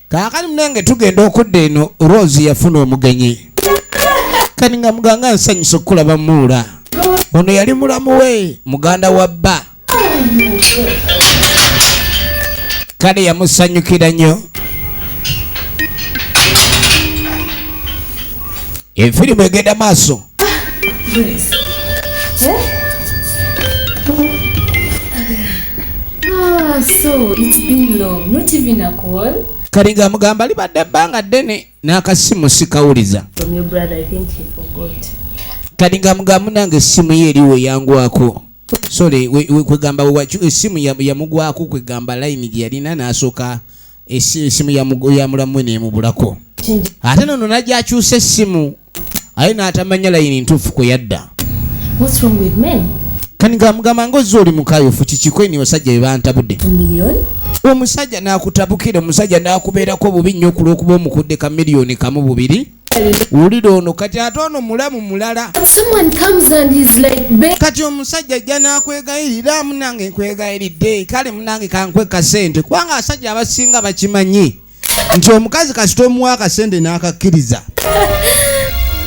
kaakali munange tugenda okudda eno Rose yafuna omugenyi kani nga muganga nsanyusa okulaba muula ono yali mulamu we muganda wa bba kale yamusanyukira nnyo efirimu egenda maaso So it's been long, not even a call kali nga mugamba libadde ebbanga ddene n'akasimu sikawuliza from your brother. I think he forgot. kali nga mugamba nange essimu ye eriwe yangwako sorry kwegamba essimu yamugwako kwegamba line gye yalina n'asooka essimu yamulamu n'emubulako ate nono najja akyusa essimu aye n'atamanya line ntuufu kwe yadda. What's wrong with men? kani nga mugamba ng'ozza oli mukayofu kikikweni basajja be bantabudde omusajja n'akutabukira omusajja n'akubeerako bubi nnyo okulw'okuba omukudde ka miliyoni kamu bubiri wulira ono kati ate ono mulamu mulala kati omusajja ajja n'akwegayirira munange nkwegayiridde kale munange kankwe kasente kubanga abasajja abasinga bakimanyi nti omukazi kasita omuwa akasente n'akakkiriza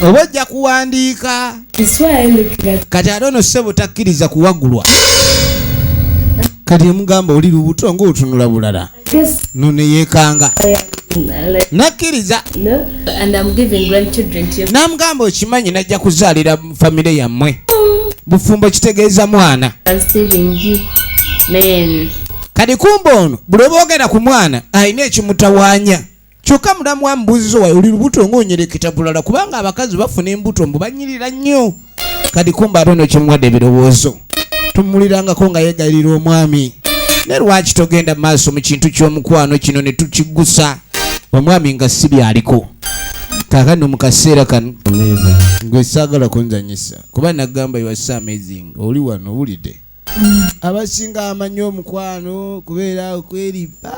oba ojja kuwandiika kati ate ono ssebo takkiriza kuwagulwa kati emugamba oli lubuto ng'otunula bulala none yeekanga nakkiriza n'amugamba okimanyi najja kuzaalira famire yammwe bufumbo kitegeeza mwana kati kumba ono buli boogera ku mwana alina ekimutawaanya kyokka mulamu wa mbuuzizo wayo oli lubuto ng'onyereketa bulala kubanga abakazi bafuna embuto mbu banyirira nnyo kati kumba ate ono kimuwadde ebirowoozo tumulirangako nga yeegayirira omwami ne lwaki togenda maaso mu kintu ky'omukwano kino ne tukigusa omwami nga si byaliko kaakano mu kaseera kano gwe saagala kunzanyisa kuba nagamba iwasa amazing oli wano owulidde abasinga amanyi omukwano kubeera okweripa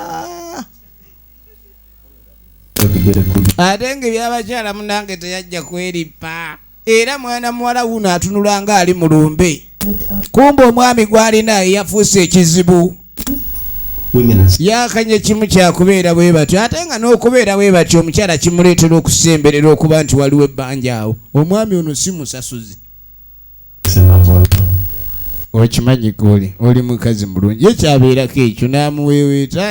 ate nga ebyabakyala munange teyajja kweripa era mwana muwala wuno atunula nga ali mulumbe kumba omwami gwalina yafuuse ekizibu yakanye kimu kyakubeera bwe batyo ate nga n'okubeera bwe batyo omukyala kimuleetera okusemberera okuba nti waliwo ebbanja awo omwami ono si musasuzi okimanyi goli oli mukazi mulungi ye kyabeerako ekyo n'amuweeweeta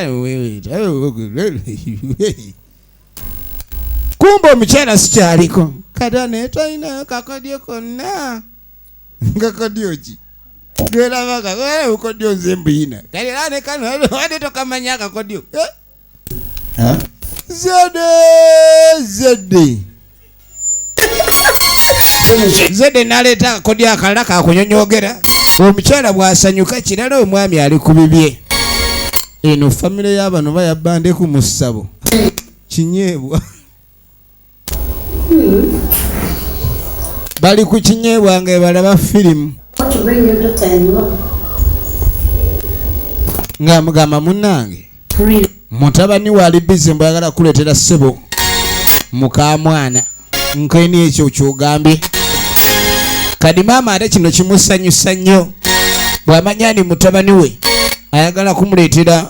kumba omukyala sikyaliko kata naye talinayo kakodyo konna nga kodyo ki gerabaka ukodyo nze mbuyina kale ane kano ade tokamanya akakodyo Zede naleta akodi akalala kakunyonyogera. Omukyala bw'asanyuka kirala omwami ali ku bibye. Eno famire y'abano bayabande ku musabo. Kinyeebwa. Bali ku kinyeebwa nga balaba firimu. Nga mugamba munnange. Mutabani wali bize mbagala kuletera ssebo. Muka mwana. Nkeni ekyo kyogambye. Kadi maama ate kino kimusanyusa nnyo. Bw'amanyani mutabani we ayagala kumuleetera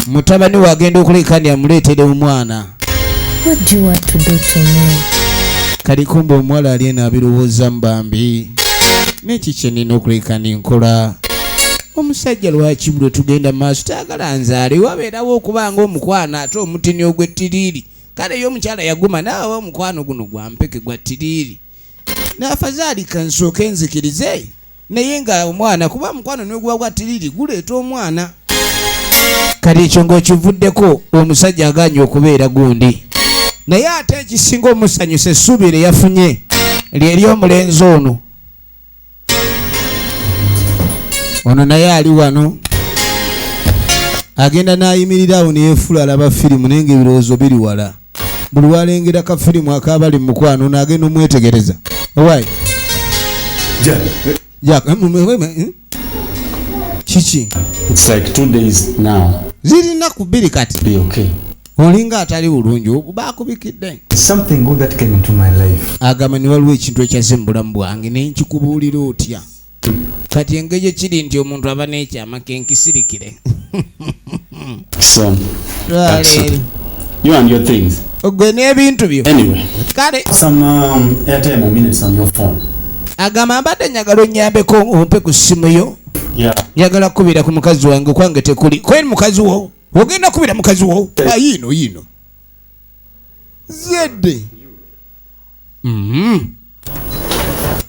mutabani we agenda okulekani amuleetere omwana. What do you want to do to me? Kali kumbe omuwala ali eno abirowooza mbambi. N'eki kye nina okulekani nkola. Omusajja lwaki bwe tugenda maaso taagala nzaale wabeerawo okuba ng'omukwano ate omutini ogw'ettiriiri. Kale y'omukyala yaguma naawe omukwano guno gwa mpeke gwa ttiriiri. N'afazaali kansooke nzikirize naye nga omwana kuba mukwano n'oguba gwa ttiriiri guleeta omwana. Kale ekyo ng'okivuddeko omusajja aganye okubeera gundi. Naye ate ekisinga omusanyusa essuubi lye yafunye lyeri omulenzi ono. Ono naye ali wano agenda n'ayimirira awo neyeefula alaba firimu naye ng'ebirowoozo biri wala. Buli walengera ka firimu akaabali mu mukwano n'agenda omwetegereza. Why? Jack, Chichi. It's like 2 days now. Zirina kubiri kati. Be okay. Olinga atali bulungi bakubikidde. Something good that came into my life. Agamba ni waliwo ekintu ekyaze mu bulamu bwange naye nkikubuulira otya. Kati engeri kiri nti omuntu aba n'ekyama kenkisirikire. So, that's it. You and your things. Ogwe n'ebintu byo. Anyway. Kale. Some airtime or minutes on your phone. Agamba mbadde njagala onnyambeko ompe ku ssimu yo. Yeah. Njagala kubira ku mukazi wange kwange tekuli. Kweri mukazi wo? Ogenda kubira mukazi wo? Yino. Zedde.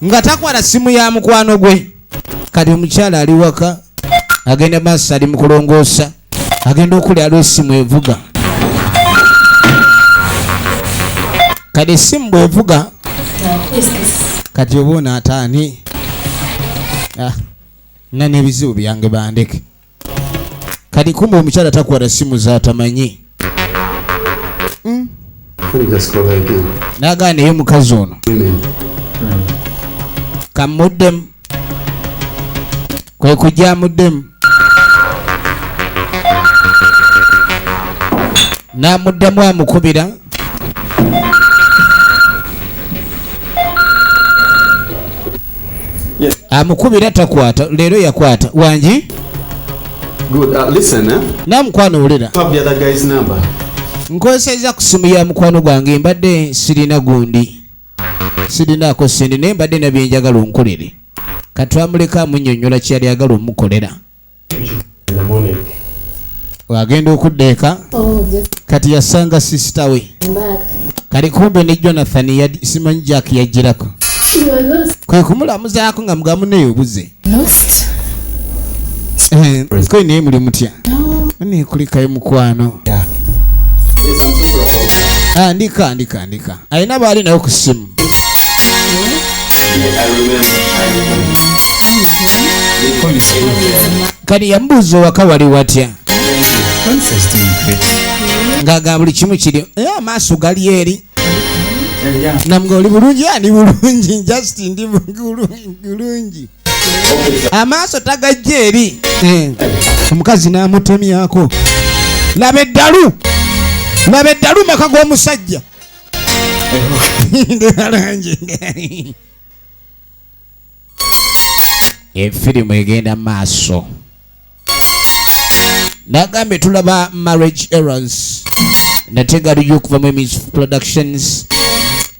Nga takwala simu ya mukwano gwe. Kati omukyala ali waka. Agenda maaso ali mu kulongoosa. Agenda okulya essimu evuga. Kati essimu bw'evuga. Kati oboona ataani. Nga n'ebizibu byange bandeke. Kati kumbe omukyala takwala simu z'atamanyi. N'agaana eyo mukazi ono. Kamuddemu. Kwe kujja amuddemu. N'amuddamu amukubira. Yes. Amukubira takwata. Leero yakwata. Wangi? Good. Listen, Namukwano olera. have the other guy's number. Nkozeseza ku simu ya mukwano gwange mbadde sirina gundi. Sirinaako sente naye mbadde na byenjagala onkolere. Katwamuleka amunnyonnyola kyali agala omukolera. In the morning. Agenda okuddeeka. Kati yasanga sisita we. Kali kumbe ne Jonathan simanyi Jack yagirako. Kwe kumulamuzaako nga mugamu naye obuze. Kwe naye muli mutya. Ani kulikayo mukwano. Andika. Ayina baali nayo ku simu. Kali yambuuza waka wali watya. Ng'agamba buli kimu kiri. Amaaso gali eri. Namuga oli bulungi ani bulungi Justin ndi bulungi. Amaaso tagajja eri. Omukazi n'amutemyako. Laba eddalu maka gw'omusajja. Efirimu egenda maaso. Nagambe tulaba Marriage Errors. Natega liyo kuva mu Miss Productions.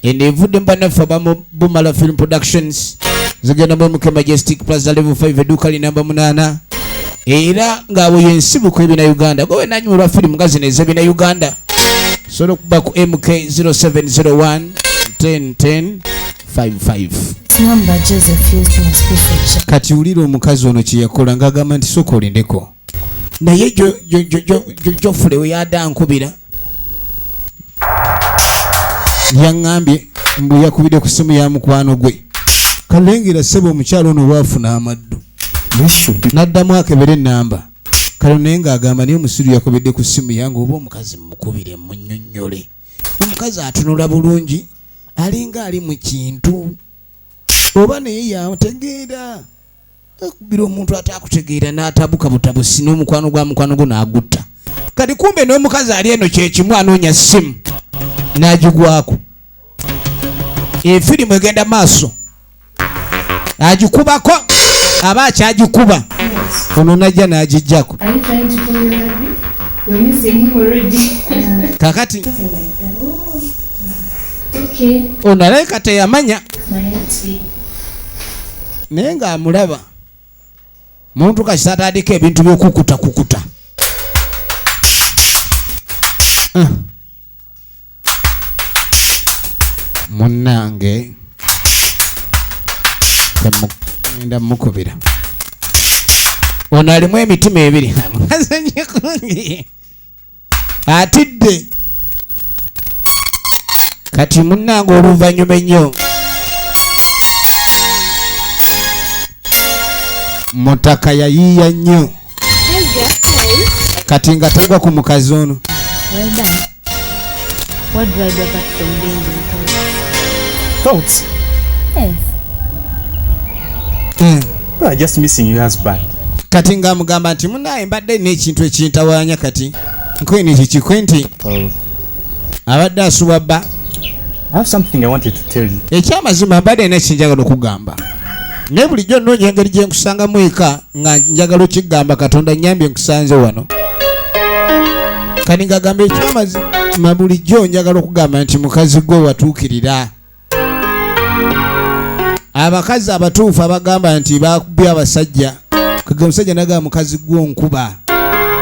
Enevudde mbanafu abamu Bumala Film Productions. Zigenda mu Muke Majestic Plaza Level 5 eduuka linamba 8. Era ng'awo yensibuko ebina Uganda. Gwe nanyulwa firimu nga zino ez'ebina Uganda. Solo kuba ku MK 0701 10 55. Number Joseph used must be for Jack. Kati ulira omukazi ono kye yakola ng'agamba nti sooka olindeko. naye Jofule we yadda nkubira yaŋŋambye mbu yakubidde ku ssimu ya mukwano gwe kalengera ssebo omukyalo ono waafuna amaddu n'addamu akebera ennamba kale naye ng'agamba naye omusiru yakubidde ku ssimu yange oba omukazi mukubire munnyonnyole omukazi atunula bulungi alinga ali mu kintu oba naye yategeera akubira omuntu atakutegeera n'atabuka butabusi n'omukwano gwa mukwano gwo n'agutta kati kumbe n'omukazi ali eno kyekimu anoonya ssimu n'agigwako efirimu egenda maaso agikubako aba akyagikuba ono najja n'agijjako kakati ono alabika teyamanya naye ng'amulaba muntu kasita atandika ebintu by'okukuta munnange ngenda mukubira ono alimu emitima ebiri atidde kati munnange oluvannyuma ennyo mutaka yayiiya nnyo kati nga tagwa ku mukazi ono. Well done. What do I do apart from being in Thoughts? Yes. You are just missing your husband. Kati nga mugamba nti munaye mbadde n'ekintu ekintawanya kati nkwene kikikwe nti abadde asuba bba. I have something I wanted to tell you. Ekyamazima mbadde n'ekinjagala okugamba naye bulijjo nnoonya engeri gye nkusangamu eka nga njagala okigamba Katonda nnyambye nkusanze wano kati ngagamba ekyamazima bulijjo njagala okugamba nti mukazi gwe watuukirira. Abakazi abatuufu abagamba nti bakubye abasajja kaga omusajja nagamba mukazi gwe onkuba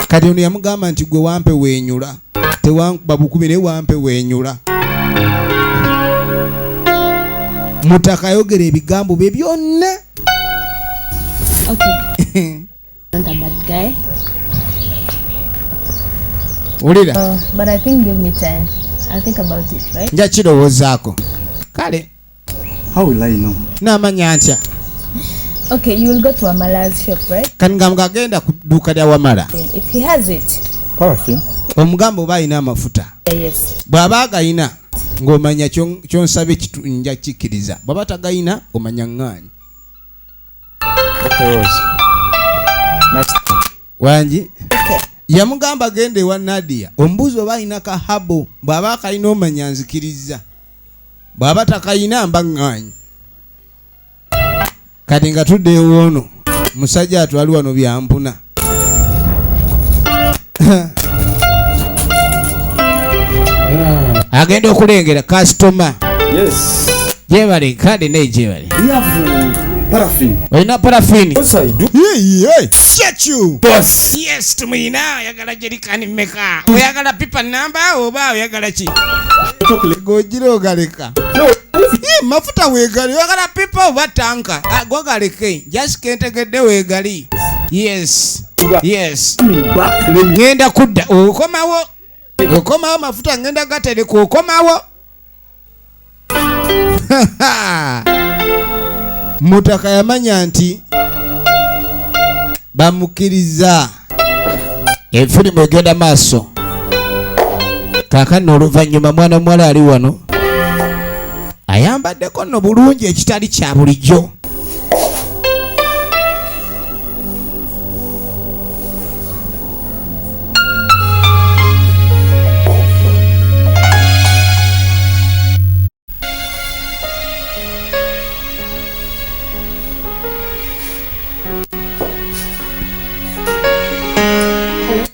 kati ono yamugamba nti gwe wampe weenyula tewankuba bukubi naye wampe weenyula. Mutaka ayogera ebigambo bye byonna. Okay. Not a bad guy. Ulira. But I think give me time. I'll think about it, right? Nja kirowoozaako. Kale. How will I know? N'amanya ntya. Okay, you will go to Amala's shop, right? Kati nga agenda ku dduuka lya Wamala. If he has it. Paraffin? Omugamba oba alina amafuta. Yes. Bw'aba agayina ng'omanya kyonsabye nja kikkiriza. Bw'aba tagayina omanya ŋŋaanyi. Okay, Rose. Next. Wangi. Yamugamba agende ewa Nadia. Ombuzi oba alina kahabo. Bw'aba akayina omanya nzikiriza. Bw'aba takayina mba ŋŋaanyi. Kati nga tudde ewoono musajja atwali wano byampuna. Agenda okulengera customer. Yes. Jebale kadi ne jebale. We have paraffin. Olina paraffin. Yes, I do. Hey. Shut you. Boss. Yes, tumuyina oyagala jerikani mmeka. Oyagala pipa namba oba oyagala ki? Gojira ogaleka. No. Mafuta wegali oyagala pipa oba tanka. Gogaleke. Just kentegedde wegali. Yes. Ngenda kudda okomawo. Okomawo mafuta ngenda gatere ku okomawo. Mutaka yamanya nti bamukiriza efirimu egenda maaso. Kaakano oluvannyuma mwana muwala ali wano ayambaddeko nno bulungi ekitali kya bulijjo.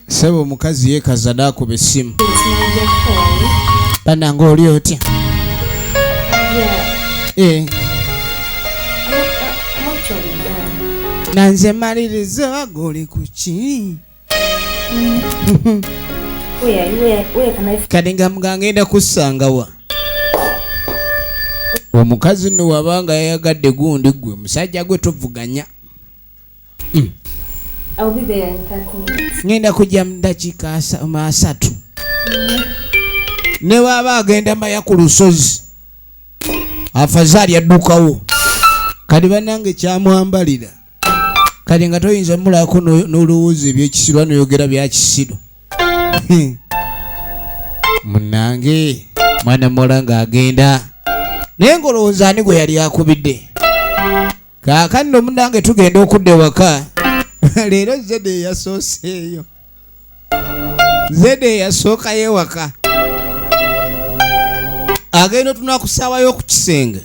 Sebo mukazi yekaza n'akuba essimu. Banange oli otya? I'm actually done. Nanze maliriza goli ku ki? Where can I Kati nga mugangenda kusangawa. Omukazi nno wabanga yayagadde gundi gwe musajja gwe tovuganya. I'll be there in 30 minutes. Ngenda kujja mu dakiika 3. Ne bw'aba agenda maya ku lusozi afazaali addukawo kati bannange kyamwambalira kati nga toyinza mulako n'olowooza ebyekisiru anoyogera bya kisiru munnange mwana muwala ng'agenda naye ng'olowooza ani gwe yali akubidde kaakati no munnange tugenda okudda ewaka leero zede yasooseeyo zede yasookayo ewaka agenda tunakusaawayo ku kisenge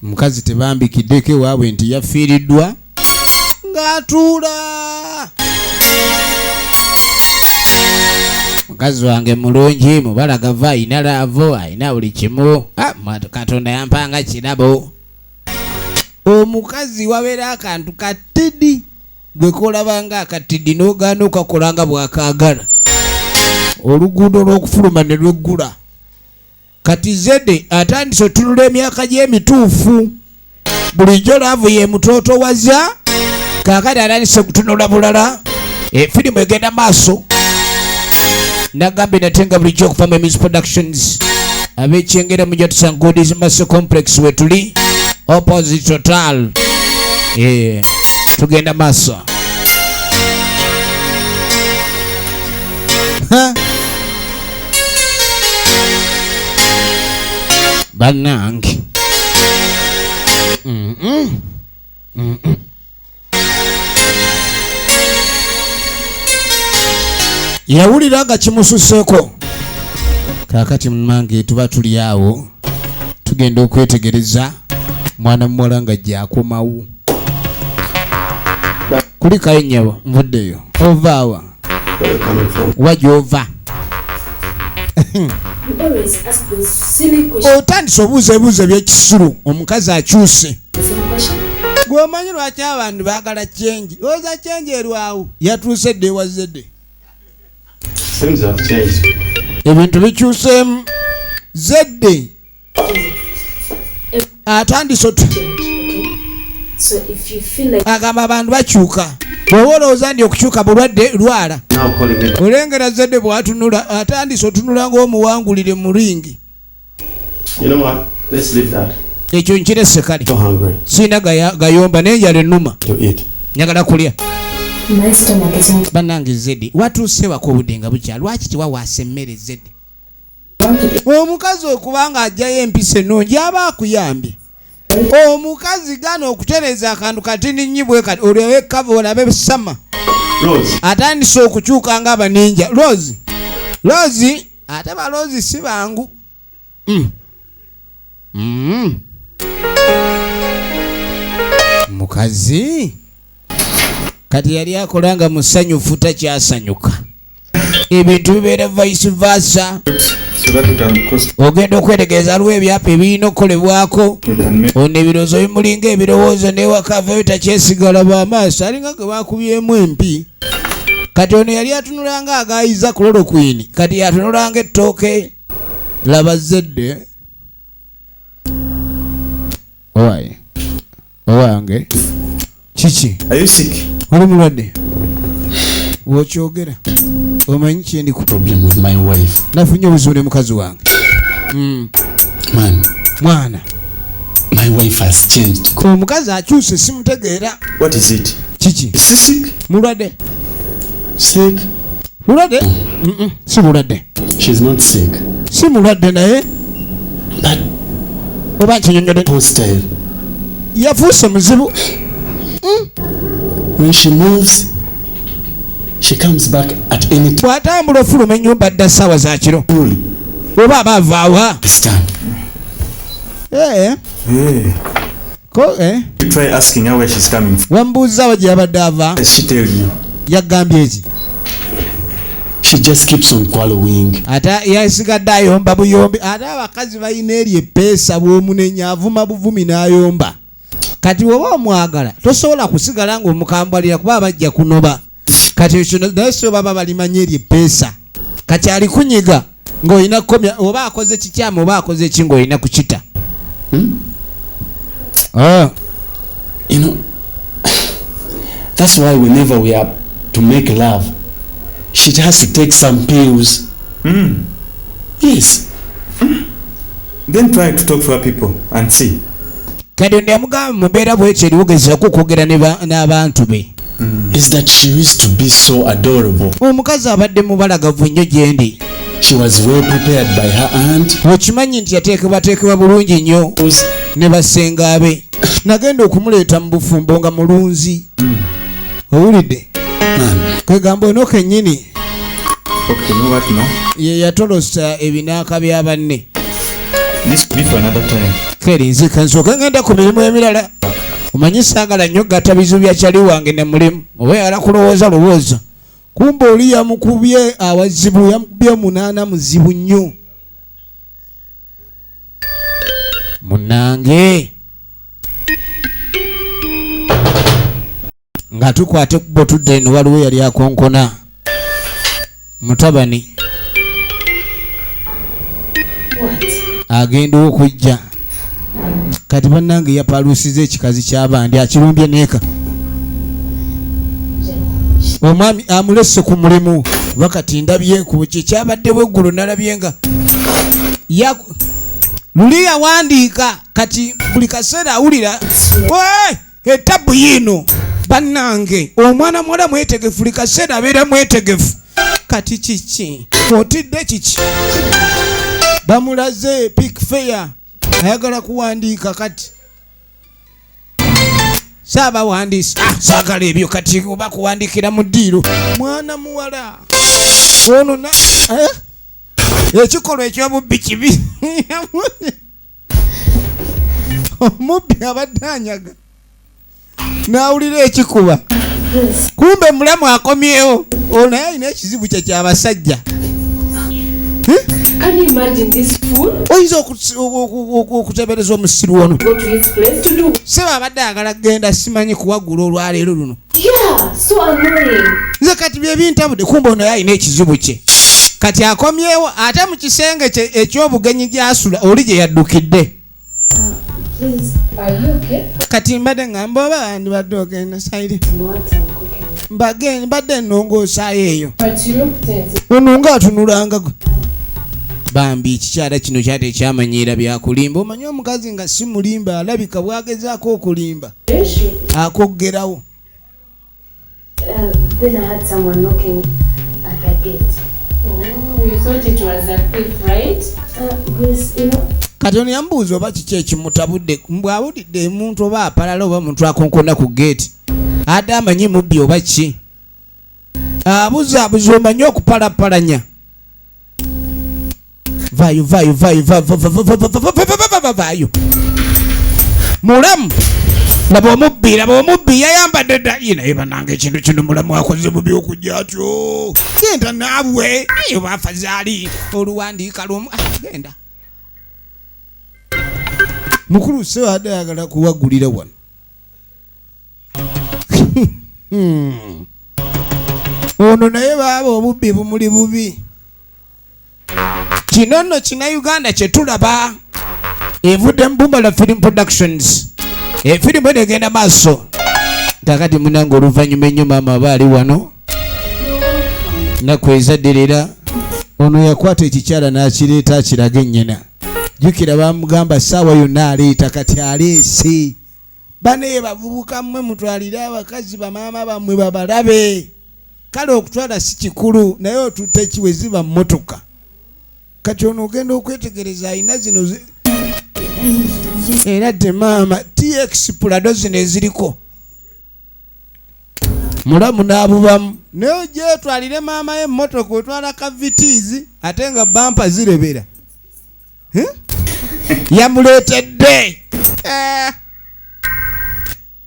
mukazi tebambikiddeko ewaabwe nti yafiiriddwa ng'atuula mukazi wange mulungi mubalagava ayina laavu ayina buli kimu katonda yampanga kirabo omukazi wabeera akantu katidi gwe kolabanga akatidi n'ogaana okakolanga bw'akaagala oluguudo lw'okufuluma ne lweggula kati zede atandise otunula emyaka gy'emituufu bulijjo laavu ye mutootowaza kaakati atandise kutunula bulala firimu egenda maaso nagambye natenga bulijjo okuva mu Emis Productions ab'ekyengera mu Jatisa Goodies Maso Complex wetuli opposite Total tugenda maaso bannange yawulira nga kimususeeko kaakati mmange tuba tuli awo tugenda okwetegereza mwana muwala nga gyakomawo kulikayo nnyabo nvuddeyo ovaawa wajova otandise obuuzebuuze ebyekisuru omukazi akyuse gwe omanyi lwaki abantu baagala kyenji oza kyenji erwawo yatuuse dde ewazedde ebintu bikyuseemu zedde atandise agamba abantu bakyuka bw'oba olowooza ndi okukyuka bulwadde lwala olengera zedde bw'atunula atandise otunula ng'omuwangulire mu ringi ekyo nkirese kale siina gayomba n'enjala ennuma njagala kulya bannange zedde watuuse waka obudde nga bukya lwaki tewawaasa emmere zedde omukazi okubanga ajjayo empisa ennungi aba akuyambye omukazi gana okutereza akantu katini nnyibwe kati olwewe kava olabe sama atandise okukyuka nga abaninja Rozi ate balozi si bangu mukazi kati yali akolanga musanyufu takyasanyuka ebintu bibeera vice versa ogenda okwetegeeza lwa ebyapa ebirina okukolebwako ono ebirowoozo bimulinga ebirowoozo newakava bitakyesigala bamaaso alinga ge bakubyemu empi kati ono yali atunulanga agayiza chloroquine kati yatunulanga ettooke laba zedde owange kiki oli mulwadde wokyogera omanyi kyendi ku problem with my wife. nafunye obuzibu ne mukazi wange mwana My wife has changed. omukazi akyuse simutegeera What is it? kiki Is she sick? mulwadde Sick? mulwadde si mulwadde She's not sick. si mulwadde naye But oba nkinyonyodde hostile. yafuuse muzibu When she moves, she comes back at any time. bw'atambula ofuluma ennyumba dda ssaawa za kiro oba aba avaawa This time. Hey. You try asking her where she's coming from. wambuuzaawo gye yabadde ava Does she tell you? yagambye eki She just keeps on following. ate yasigadde ayomba buyombi ate abakazi balina eryo epeesa bw'omunenya avuma buvumi n'ayomba kati woba omwagala tosobola kusigala ng'omukambwalira kuba bajja kunoba kati ekyo naye so baba balimanya eryo epeesa kati alikunyiga ng'olina kukomya oba akoze kikyamu oba akoze eki ng'olina kukita You know, that's why whenever we are to make love, she has to take some pills. Yes. Then try to talk to her people and see. Kadi ndamugamba mbeera bwekyo eriwogeza kwogera n'abantu be. Is that she used to be so adorable. Omukazi abadde mubalagavu nnyo gyendi. She was well prepared by her aunt. Okimanyi nti yateekebwateekebwa bulungi nnyo ne basenga be. Nagenda okumuleeta mu bufumbo nga mulunzi. Owulidde? Kwegamba ono kennyini. Okay, you know what now? Ye yatolosa ebinaaka bya banne. This will be for another time. Keri nzika nsooka ngenda ku mirimu emirala. Omanyi saagala nnyo gatta bizu bya kyali wange ne mulimu. Oba yala kulowooza lowooza. Kumbe oli yamukubye awazibu, yamukubye munaana muzibu nnyo. Munange. Nga tukwate kubo tudde eno waliwo yali akonkona. Mutabani. What? Agenda okujja. Kati bannange yapaluusiza ekikazi ky'abandi akirumbye neeka. Omwami amulese ku mulimu bakati ndabye ku kye kyabadde weggulu nalabye nga luli yawandiika kati buli kaseera awulira etabu yino bannange omwana muwala mwetegefu buli kaseera abeera mwetegefu kati kiki otidde kiki bamulaze pick fair ayagala kuwandiika kati Saba wandisi saagala ebyo kati oba kuwandikira mu ddiiro mwana muwala ono na ekikolwa ekyobubbi kibi omubbi abadde anyaga n'awulira ekikuba kumbe mulamu akomyewo ono naye alina ekizibu kye kyabasajja. Can you imagine this fool? Oyinza okutebereza omusiru ono Go to his place to do. seba abadde agala kugenda simanyi kuwagula olwaleero luno. Yeah, so annoying. Nze kati bye bintabudde kumbe ono yalina ekizibu kye kati akomyewo ate mu kisenge kye ekyobugenyi gy'asula oli gye yaddukidde. Please, are you okay? Kati mbadde ngamba oba andibadde ogenda sayiri No, what I'm cooking. mbadde nnongoosaayo eyo But you look tense. ono ng'atunulanga bambi ekikyala kino kyate ekyamanyiira byakulimba. Omanyi omukazi nga si mulimba alabika bwagezaako okulimba akoggerawo. Then I had someone knocking at the gate. Oh, you thought it was a thief, right? Grace, you know. Kati ono yambuuza oba kiki ekimutabudde bw'awulidde omuntu oba apalala oba omuntu akonkona ku geeti ate amanyi mubbi oba ki. Abuzaabuza omanyi okupalapalanya. Vaayo mulamu laba omubbi yayambadde dda naye bannange ekintu kino mulamu akoze bubi okujja atyo. Genda naabwe ayo bafazaali oluwandiika lumu genda mukulu se adde ayagala kuwagulira wano. Ono naye baaba obubbi bumuli bubi. Kino nno kina Uganda kye tulaba evudde mu Bumala Film Productions. Firimu eno egenda maaso. Kakati munange oluvannyuma ennyo maama aba ali wano nakwezaddirira. Ono yakwata ekikyala n'akireeta akirage nnyina. Jjukira bamugamba ssaawa yonna aleeta kati aleese. Bane bavubuka mmwe mutwalire abakazi bamaama bammwe babalabe. Kale okutwala si kikulu naye otutte kiweziba mmotoka. Kati ono ogenda okwetegereza ayina zino era te maama TX Prado zino eziriko mulamu n'abubamu naye ojja otwalire maama ye emmotoka otwala kavitiizi ate nga bampa zirebera. Yamuleetedde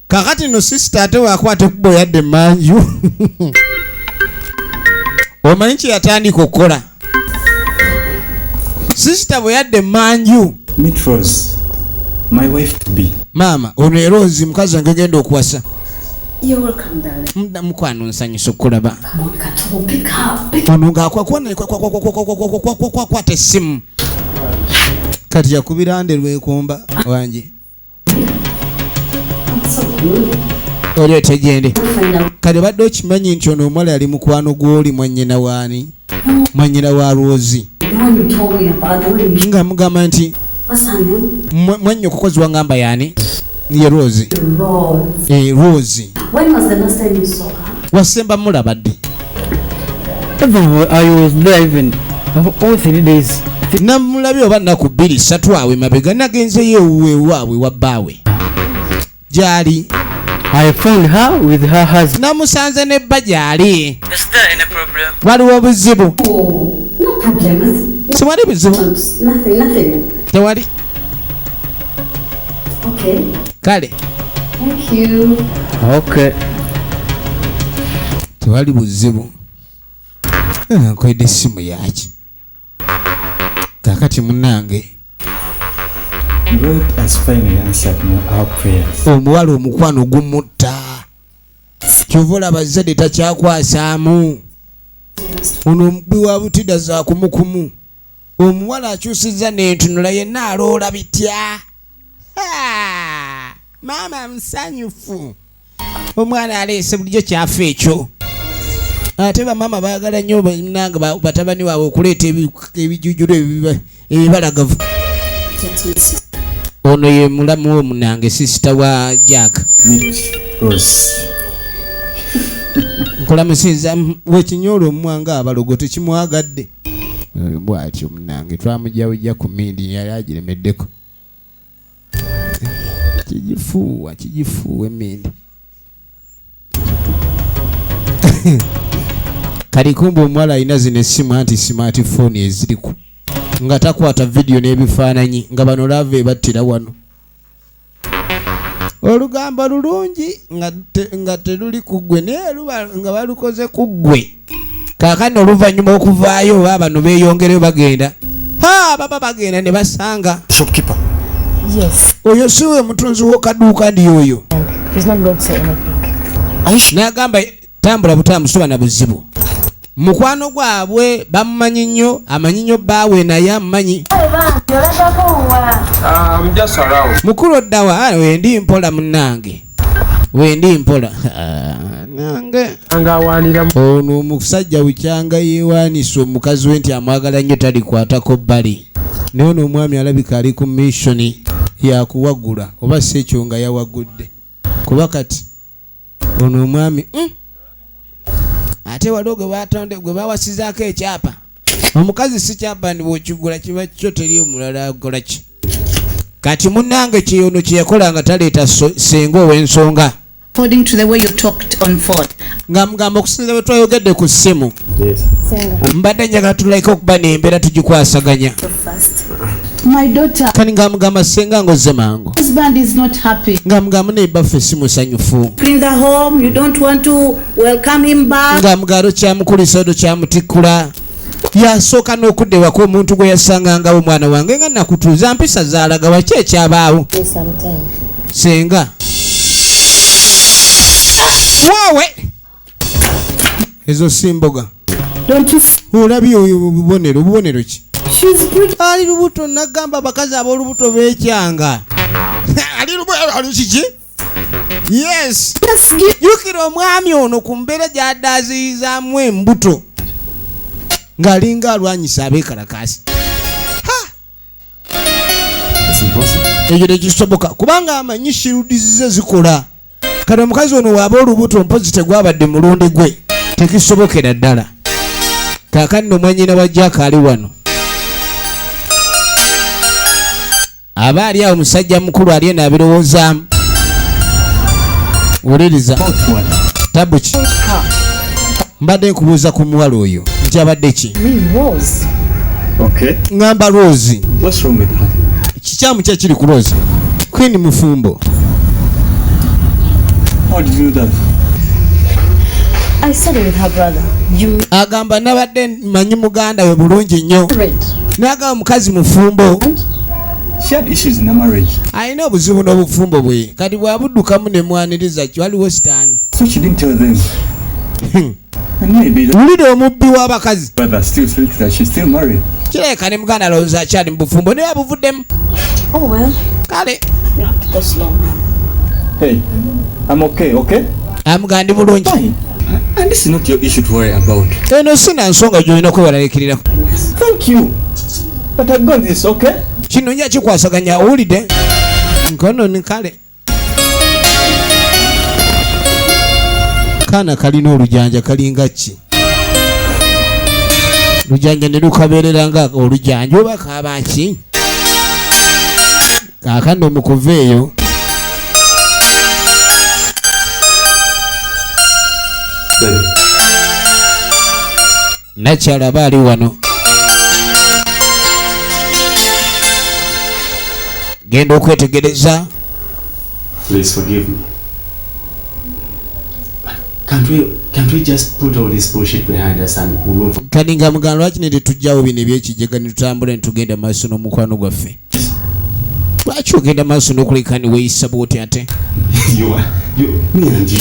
kakati no sisita ate waakwata ekubo yadde manju. Omanyi kye yatandika okukola sisita bwe yadde manju. Meet Rose, my wife to be. Maama ono era ozi mukazi wange genda okuwasa. You're welcome, darling. Mukwano nsanyusa okulaba. Come on, Kato, pick up. Ono ng'akwakwata essimu kati yakubira nde lwekomba wange. I'm so Olyo tegende. Kale badde okimanyi nti ono omuwala yali mukwano gw'oli mwannyina waani? Mwannyina wa Rosie. Nga mugamba nti mwannyina okukozi wangamba yaani? Ye Rosie. Rosie. When was the last time you saw her? Wasemba mulabadde. I was there even all 3 days. Namulabye oba nnaku 2-3 awe mabega nagenzeyo ewaabwe wa bbaawe. Gyali. I found her with her husband. Namusanze ne bba gyali. Is there any problem? Waliwo obuzibu. Oh, no problem. Tewali buzibu. Nothing. Tewali. Okay. Kale. Thank you. Okay. Tewali buzibu. Nkwedde essimu yaki. Kakati munnange. God has finally answered our prayers. Omuwala omukwano gumutta. Kyova abazadde takyakwasaamu. Ono omubi wa butida za kumukumu. Omuwala akyusizza n'entunula yenna aloola bitya. Maama musanyufu. Omwana aleese bulijjo kyafa ekyo. Ate bamaama baagala nnyo nange batabani waabwe okuleeta ebijujjulo ebibalagavu. Ono ye mulamu w'omunange sisita wa Jack. Rose. Nkola musinza wekinyoola omwanga abalogo tekimwagadde. Bw'atyo munange twamujjawujja ku mindi yali agiremeddeko. Kigifuuwa emindi. Kalikumba omuwala alina zino essimu anti smartphone eziriku. Nga takwata video n'ebifaananyi nga bano lava ebattira wano. Olugambo lulungi nga teruli ku ggwe naye nga balukoze ku ggwe. Kaakano oluvannyuma okuvaayo oba bano beeyongereyo bagenda. Baba bagenda ne basanga. Shopkeeper. Yes. Oyo si we mutunzi w'okaduuka ndi oyo. He's not going to say anything. N'agamba tambula butambusoba na buzibu. Mukwano gwabwe bamumanyi nnyo, amanyi nnyo bbaawe naye amumanyi. I'm just around. Mukulu oddawa wendi mpola munnange. Wendi mpola. Nange. Angawanira Ono omusajja bukyanga yeewaanisa omukazi we nti amwagala nnyo talikwatako bbali. Naye ono omwami alabika ali ku mission yakuwagula oba si ekyo nga yawagudde. Kuba kati ono omwami ate waliwo gwe bawasizaako ekyapa. Omukazi si kyapa ndi bw'okigula kiba kyo teri omulala akola ki. Kati munnange kiyono kye yakola nga taleeta senga ow'ensonga. According to the way you talked on phone. Nga mugamba okusinza bwe twayogedde ku ssimu. Yes. Mbadde njagala tulaike okuba n'embeera tugikwasaganya. My daughter. Kani nga mugamba senga ngoze mangu. Husband is not happy. Nga mugamba ne baffe si musanyufu. Clean the home. You don't want to welcome him back. Nga mugalo kyamukulisa odo kyamutikkula. Yasooka n'okudda ewaka omuntu gwe yasangangawo omwana wange nga nakutuuza mpisa zaalaga waki ekyabaawo. Senga. Waawe. Ezo simboga. Don't you? Olabye obubonero ki? She's pretty. Ali lubuto nagamba abakazi ab'olubuto beekyanga. Ali lubuto kiki? Yes. Jukira omwami ono ku mbeera gy'addaaziyizaamu embuto. Ng'alinga alwanyisa abeekalakaasi. Ekyo tekisoboka kubanga amanyi shirudizize zikola. Kati omukazi ono waaba olubuto mpozi tegwabadde mulundi gwe. Tekisobokera ddala. Kaakati nno mwannyina wa Jack ali wano. Aba ali awo musajja mukulu ali eno abirowoozaamu. Wuliriza. Tabuki. Mbadde nkubuuza ku muwala oyo. Nti abadde ki? Rose. Okay. Ngamba Rose. What's wrong with her? Kikyamu kye kiri ku Rose. Queen Mufumbo. How did you do that? I studied with her brother. You Agamba nabadde manyi muganda we bulungi nnyo. married. N'agamba mukazi mufumbo. She had issues in her marriage. Alina obuzibu n'obufumbo bwe. Kati bw'abuddukamu ne mwaniriza waliwo sitaani. So she didn't tell them. And maybe the Wulira omubbi w'abakazi. brother still thinks that she's still married. Kireka ne muganda alowooza akyali mu bufumbo naye abuvuddemu. Oh well, Kale. you have to go slow. Hey, I'm okay, okay? Amugandi bulungi. Fine. And this is not your issue to worry about. Eno sina nsonga gy'olina kwewalalekirira. Thank you. But I got this, okay? Kino nja kikwasaganya owulidde? Nkono ni kale. Kaana kalina olujanja kalinga ki? Lujanja ne lukabeerera nga olujanja oba kaaba ki? Kaakano mukuva eyo. Nakyala baali wano. Genda okwetegereza. Please forgive me. Can't we just put all this bullshit behind us and move on? Kaninga mugano lwaki ne tetujjawo bino ebyekijjaga ne tutambula ne tugenda maaso n'omukwano gwaffe. Lwaki ogenda maaso n'okuleka ne weeyisa bw'oti ate?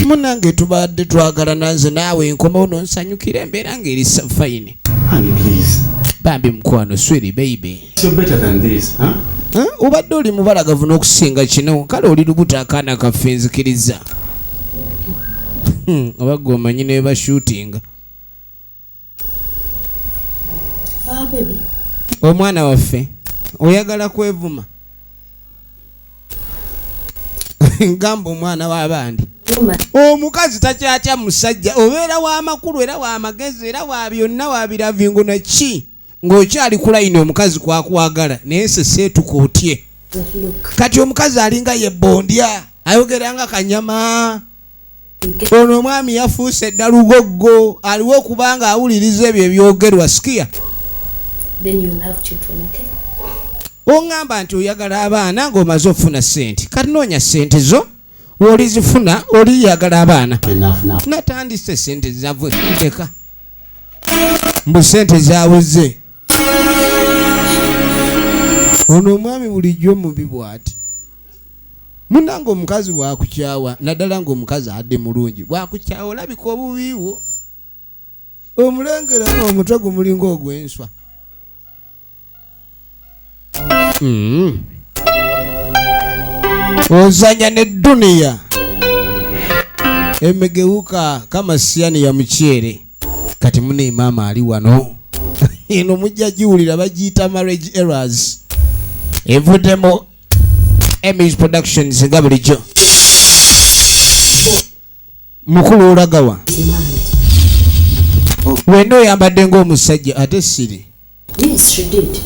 Munange tubadde twagala nanze naawe enkomawo n'onsanyukira embeera ng'eri fayini. Honey, please. Bambi mukwano sweetie baby. You're better than this, huh? Obadde oli mubalagavu n'okusinga kino kale oli lubuta akaana kaffe nzikiriza. Oba gwe omanyi ne bashootinga. Baby. Omwana waffe oyagala kwevuma. Ngamba omwana w'abandi. Omukazi takyatya musajja obeera w'amakulu era w'amagezi era wa byonna wa biravingo na ki ng'okyali kulayini omukazi kwakwagala naye seseetuka otye. Kati omukazi alinga ye bondya ayogera nga kanyama. Ono omwami yafuuse eddala lugoggo aliwo okubanga awuliriza ebyo ebyogerwa sikia. Then you'll have children, okay? Ongamba nti oyagala abaana ng'omaze okufuna ssente. Kati noonya ssente zo olizifuna oliyagala abaana. Natandise ssente zavwe nteka. Mbu ssente zabuze. Ono omwami bulijjo mubi bw'ati. Munange omukazi bwakukyawa naddala ng'omukazi adde mulungi bwakukyawa olabika obubiiwo. Omulengera omutwe gumulinga ogw'enswa. Ozanya ne dunia emegeuka kama siani ya mchere. Kati mune mama ali wano. Ino mujja jiwulira bagiyita marriage errors. Evuddemo Emmys Productions nga bulijjo. Mukulu olagawa. Wendo oyambadde ng'omusajja ate siri. Yes, she did.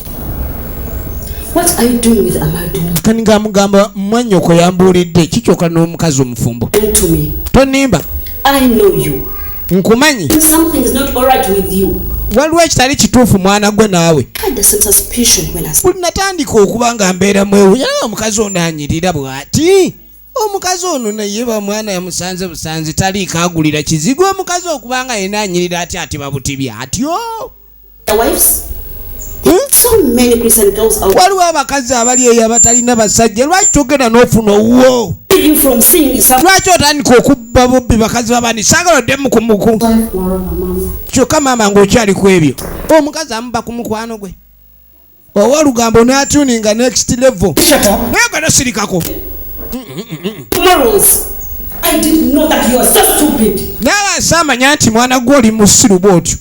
What are you doing with Amadu? Kaninga mugamba mwannyoko yambuulidde kikyokka n'omukazi omufumbo. To me. Tonimba. I know you. Nkumanyi. Something is not alright with you. Waliwo ekitali kituufu mwana gwe naawe. I had some suspicion when I buli natandika okuba nga mbeera mwewunya omukazi ono anyirira bw'ati. Omukazi ono naye bamwana yamusanze busanzi taliiko agulira kizigo omukazi okuba nga yena anyirira ati ati babuti atyo. wives. So many Christian girls out. Waliwo abakazi abali eyo abatalina basajja lwaki togenda n'ofuna owuwo. From seeing some. Lwaki otandika okubba bubbi bakazi babandi sagala odde mukumuku. Kyokka maama ng'okyali ku ebyo. Omukazi amuba ku mukwano gwe. Owa lugambo n'atuninga next level. Naye gwe nosirikako. Morals. I didn't know that you are so stupid. Nawe asamanya nti mwana gwe oli musiru bw'otyo.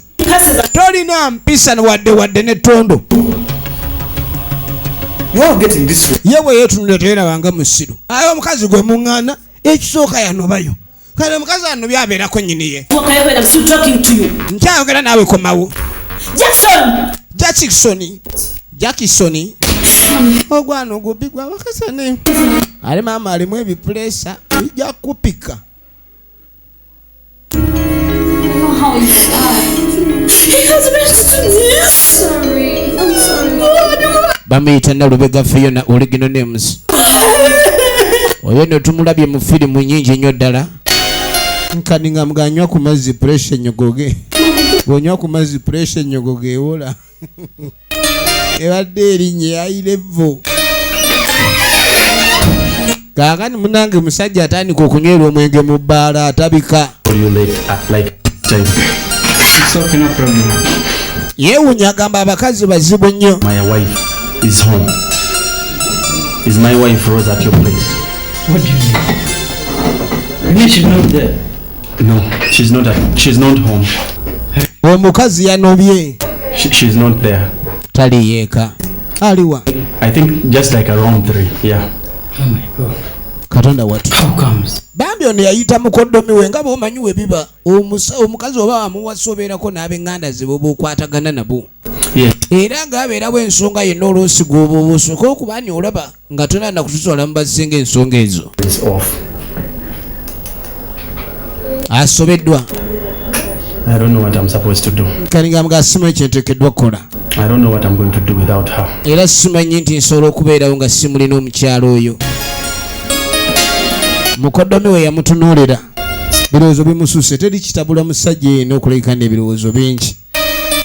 Tolina mpisa wadde ne tondo. You are getting this way. Yewe yetunula terabanga musiru. Ayo omukazi gwe muŋŋaana ekisooka yanobayo. Kale omukazi anobya abeerako nnyini ye. I'm still talking to you. Nkyayogera naawe komawo. Jackson. Ogwano gubigwa wakasane. Ali mama alimu ebipulesa bijja kupika. How you He has been to this. Sorry. I'm sorry. Bamuyita Nalubega Fiona original names. Oyo no tumulabye mu firimu nnyingi nnyo ddala. Nkaninga muganywa ku mazzi pressure nyogoge. Bonywa ku mazzi pressure nyogoge ewola. Ebadde erinnya high level. Kaakani munange musajja atandika okunywera omwenge mu bbaala atabika. Yeewunya agamba abakazi bazibu nnyo. My wife is home. Is my wife Rose at your place? What do you mean? You mean she's not there? No, she's not home. Omukazi yanobye. She's not there. Tali yeka. Aliwa. I think just like around 3. Yeah. Oh my God. Katonda watu. How comes? Bambi ono yayita mukoddomi we nga bw'omanyi biba omukazi oba wamuwasoberako n'ab'enganda ze bw'oba okwatagana nabo. Yes. Era ng'abeerawo ensonga yenna olw'osi gw'oba osooka okuba ni olaba nga tonanda kutuswala mu basinga ensonga ezo. It's off. Asobeddwa. I don't know what I'm supposed to do. Kalinga mga simanyi kye nteekeddwa kukola. I don't know what I'm going to do without her. Era simanyi nti nsobola okubeerawo nga simulina omukyalo oyo. Mukoddomi we yamutunuulira. Birowoozo bimususse teri kitabula musajja yenna okulabika n'ebirowoozo bingi.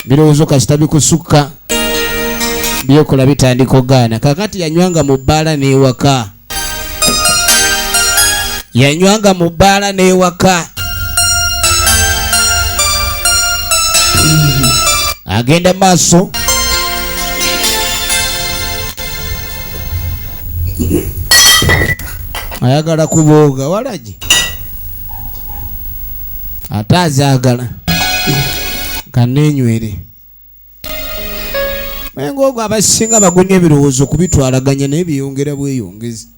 Birowoozo kasita bikusukka byokola bitandika ogaana. Kakati yanywanga mu bbaala n'ewaka. Yanywanga mu bbaala n'ewaka. Agenda maaso. Ayagala kubooga walagi. Ate azaagala. Kaneenywere. Mengo ogwo abasinga bagunya ebirowoozo kubitwalaganya naye byeyongera bweyongezi.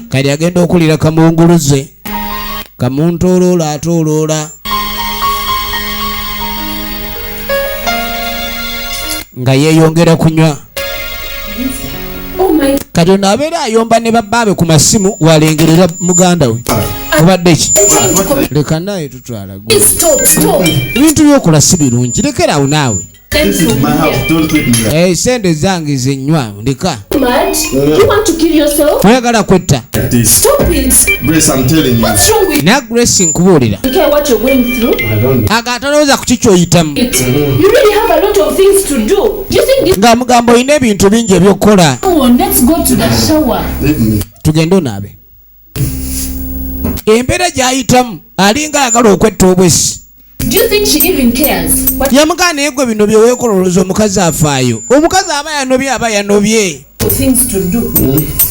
Kali agenda okulira kamunguluze. Kamuntooloola atooloola. Nga yeeyongera kunywa. Katonda abeera ayomba ne babbaabe ku masimu walengerera muganda we. Obadde ki? Leka naye tutwala gwe. Ebintu byokola si birungi. Lekeraawo naawe. This is my house. Don't keep me there. Sente zange zenywa ndeka. Mad? You want to kill yourself? Oyagala kwetta. Like this. Stop it. Grace, I'm telling you. What's wrong with Na Grace nkubuulira. you? Care what you're going through? I don't know. Agatolooza ku kikyoyitamu. You really have a lot of things to do. Do you think this? Nga mugamba olina ebintu bingi ebyokukola. Oh, let's go to the shower. Leave me. Tugende onaabe. Embeera gy'ayitamu alinga ayagala okwetta obwesi. Do you think she even cares? What Yamugana egwe bino bye weekololooza omukazi afaayo. Omukazi aba yanobye. things to do?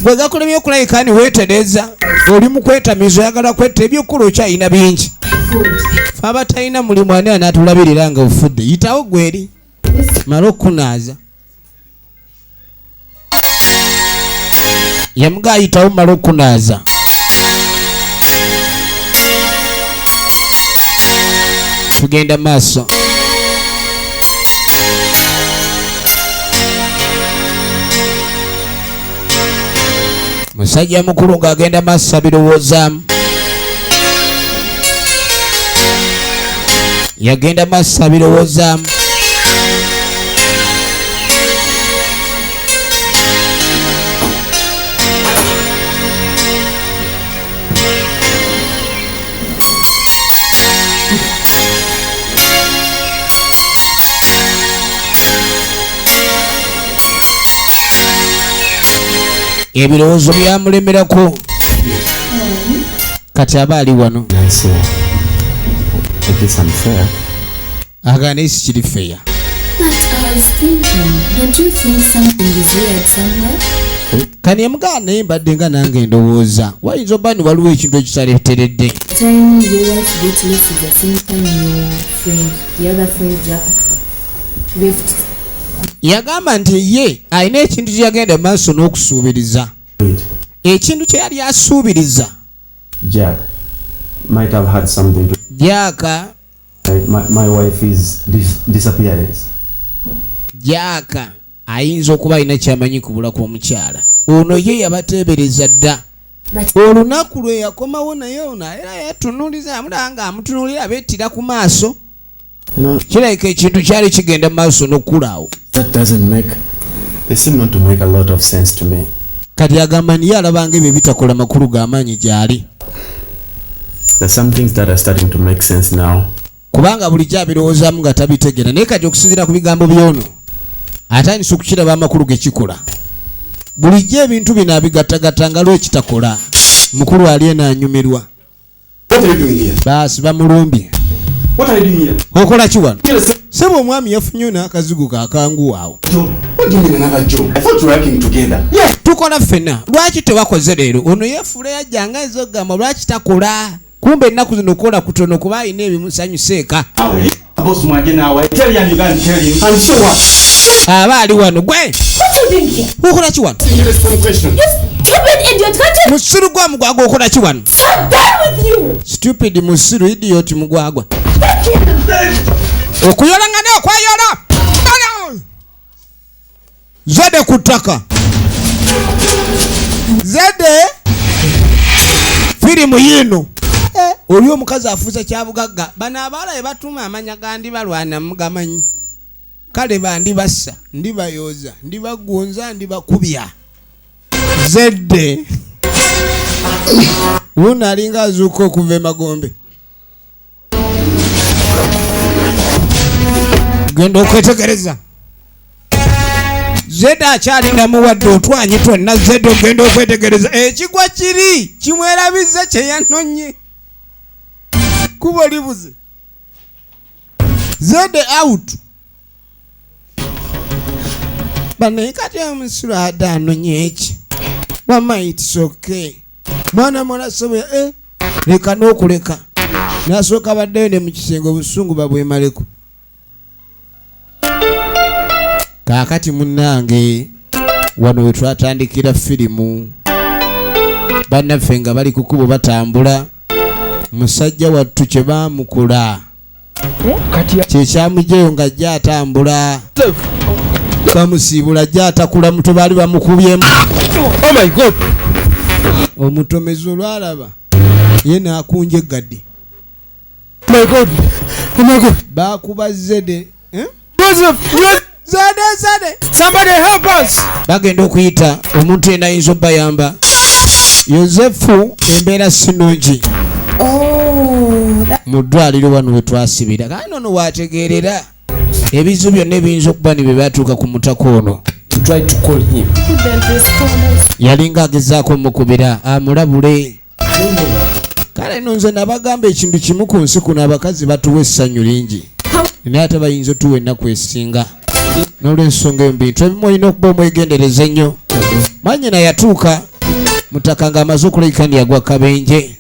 Bwe gakolemye okulabika ni weetereza. Oli mu kwetamiza oyagala kwetta ebyokukola okyalina bingi. Fe abatalina mulimu ani anaatulabirira nga ofudde. Yitawo gweri. Mala okunaaza. Yamuga ayitawo mala okunaaza. Tugenda maaso. Musajja mukulu ng'agenda maaso abirowoozaamu. Yagenda maaso abirowoozaamu. Ebirowoozo byamulemerako. Kati aba ali wano. I say, it is unfair. Agaana esi kiri feya. But I was thinking, don't you think something is weird somewhere? Kani emugaana naye mbadde nga nange ndowooza. Wayinza obba ni waliwo ekintu ekitaleeteredde. Time you want to get left at the same time your friend, the other friend Jack, left. Yagamba nti ye alina ekintu kye yagenda maaso n'okusuubiriza. Wait, Ekintu kye yali asuubiriza. Jack might have had something to Jaaka. my wife's disappearance. Jaaka ayinza okuba alina kyamanyi ku bulaku omukyala. Ono ye yabateebereza dda. Olunaku lwe yakomawo naye ono era yatunuuliza amulaba nga amutunuulira beettira ku maaso. Kirabika ekintu kyali kigenda maaso n'okulaawo. That doesn't make. They seem not to make a lot of sense to me. Kati agamba niye alabanga ebyo bitakola makulu g'amaanyi gy'ali. There's some things that are starting to make sense now. Kubanga bulijjo abirowoozaamu nga tabitegera naye kati okusinziira ku bigambo by'ono atandise okukiraba amakulu ge kikola. Bulijjo ebintu bino abigattagatta nga lwekitakola. Mukulu ali eno anyumirwa. What are you doing here? Baasi bamulumbye. What are you doing here? Okola ki wano? Yes. Sebo omwami yafunye n'akazigo kakangu awo. Job. What do you mean another job? I thought you were working together. Tukola ffenna. Lwaki tewakoze leero? Ono yeefuula yajjanga ezogamba lwaki takola? kumbe ennaku zino kola kutono kuba alina ebimusanyuseeka. Boss mwagena awa. Tell you and you can't tell him. And so what? Aba ali wano gwe. What you doing here? Ukola ki wano? Some question. You stupid idiot! Can't you? Musiru gwa mugwagwa okola ki wano? I'm done with you! Stupid musiru idiot mugwagwa. Get here! Okuyolangana okwayola. Zede kutaka. Zede firimu yino. Oli omukazi afuusa kyabugagga. Bano abawala batuma amanya gandi balwana mugamanyi. Kale bandi bassa, ndibayooza, ndibagonza, ndibakubya. Zede. Wuna alinga azuuka okuva emagombe. Genda okwetegereza. Zede akyalinda muwadde otwanyi twonna Zede ogenda okwetegereza. Ekigwa kiri kimwerabiza kye yanonye. Kuba libuze. Zede out. Bana ikati ya msura adano nyeki. Mama it's okay. Mwana mwana sobe leka n'okuleka. Nasooka baddeyo ne mu kisengo busungu babwe maleku. Kaakati munnange wano we twatandikira firimu. Bannaffe nga bali ku kkubo batambula. Musajja wattu kye baamukula. Kye kyamujeyo nga ajja atambula. Bamusiibula ajja atakula muto baali bamukubyemu. Oh my God! Omutomezi olwalaba ye n'akunja eggadde. My God! Oh my God! Baakuba Zede. Joseph! Zede! Somebody help us! Bagenda okuyita omuntu ena ayinza obbayamba. Yozefu embeera sinungi. Mu ddwaliro wano we twasibira. Kale nono waategeerera ebizu byonna ebiyinza okuba ne bye byatuuka ku mutako ono. Try to call him. Yalinga agezaako mukubira amulabule. Kale no nze nabagamba ekintu kimu ku nsi kuno abakazi batuwa essanyu lingi. Naye ate bayinza otuwa ennaku esinga. N'olw'ensonga eyo bintu ebimu olina okuba omwegendereza ennyo. Mwanyina yatuuka mutaka ng'amaze okulabika nti yagwa kabenje.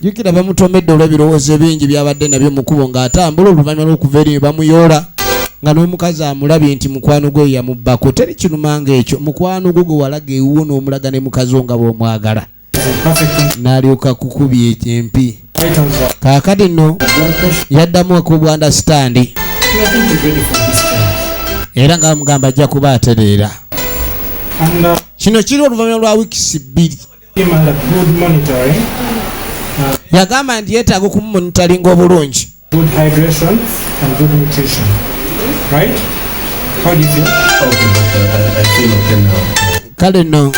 Jjukira bamutomedde olw'ebirowoozo bingi byabadde nabyo mu kkubo ng'atambula oluvannyuma lw'okuva eri bamuyoola nga n'omukazi amulabye nti mukwano gwe yamubbako. Teri kinumanga ekyo, mukwano gwe gwe walaga ewuwo n'omulaga ne mukazi wo nga bw'omwagala. N'alyoka kukubya ekyempi. Kaakati nno yaddamu okubwandastandi era nga bamugamba ajja kuba atereera. Kino kiri oluvannyuma lwa wiikisi 2. Yagamba nti yeetaaga okumumonitalinga obulungi. Good hydration and good nutrition. Right? How do you feel? Okay, doctor. I feel okay now. Kale nno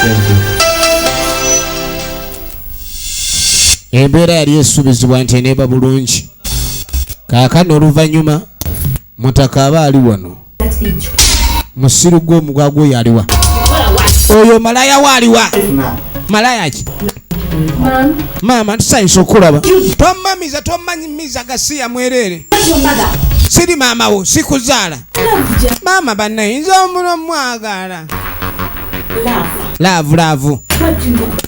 embeera yali esuubizibwa nti eneeba bulungi. Kaakano oluvannyuma mutaka aba ali wano. Musiru gw'omugwagwa oyo aliwa. Oyo malaya waaliwa. Malaya ki? Mama tusanyusa okulaba. Tomamiza tomanyimiza gasiya mwerere. Siri mama wo sikuzaala. Mama bannayinza omuno mwagala. Laavu.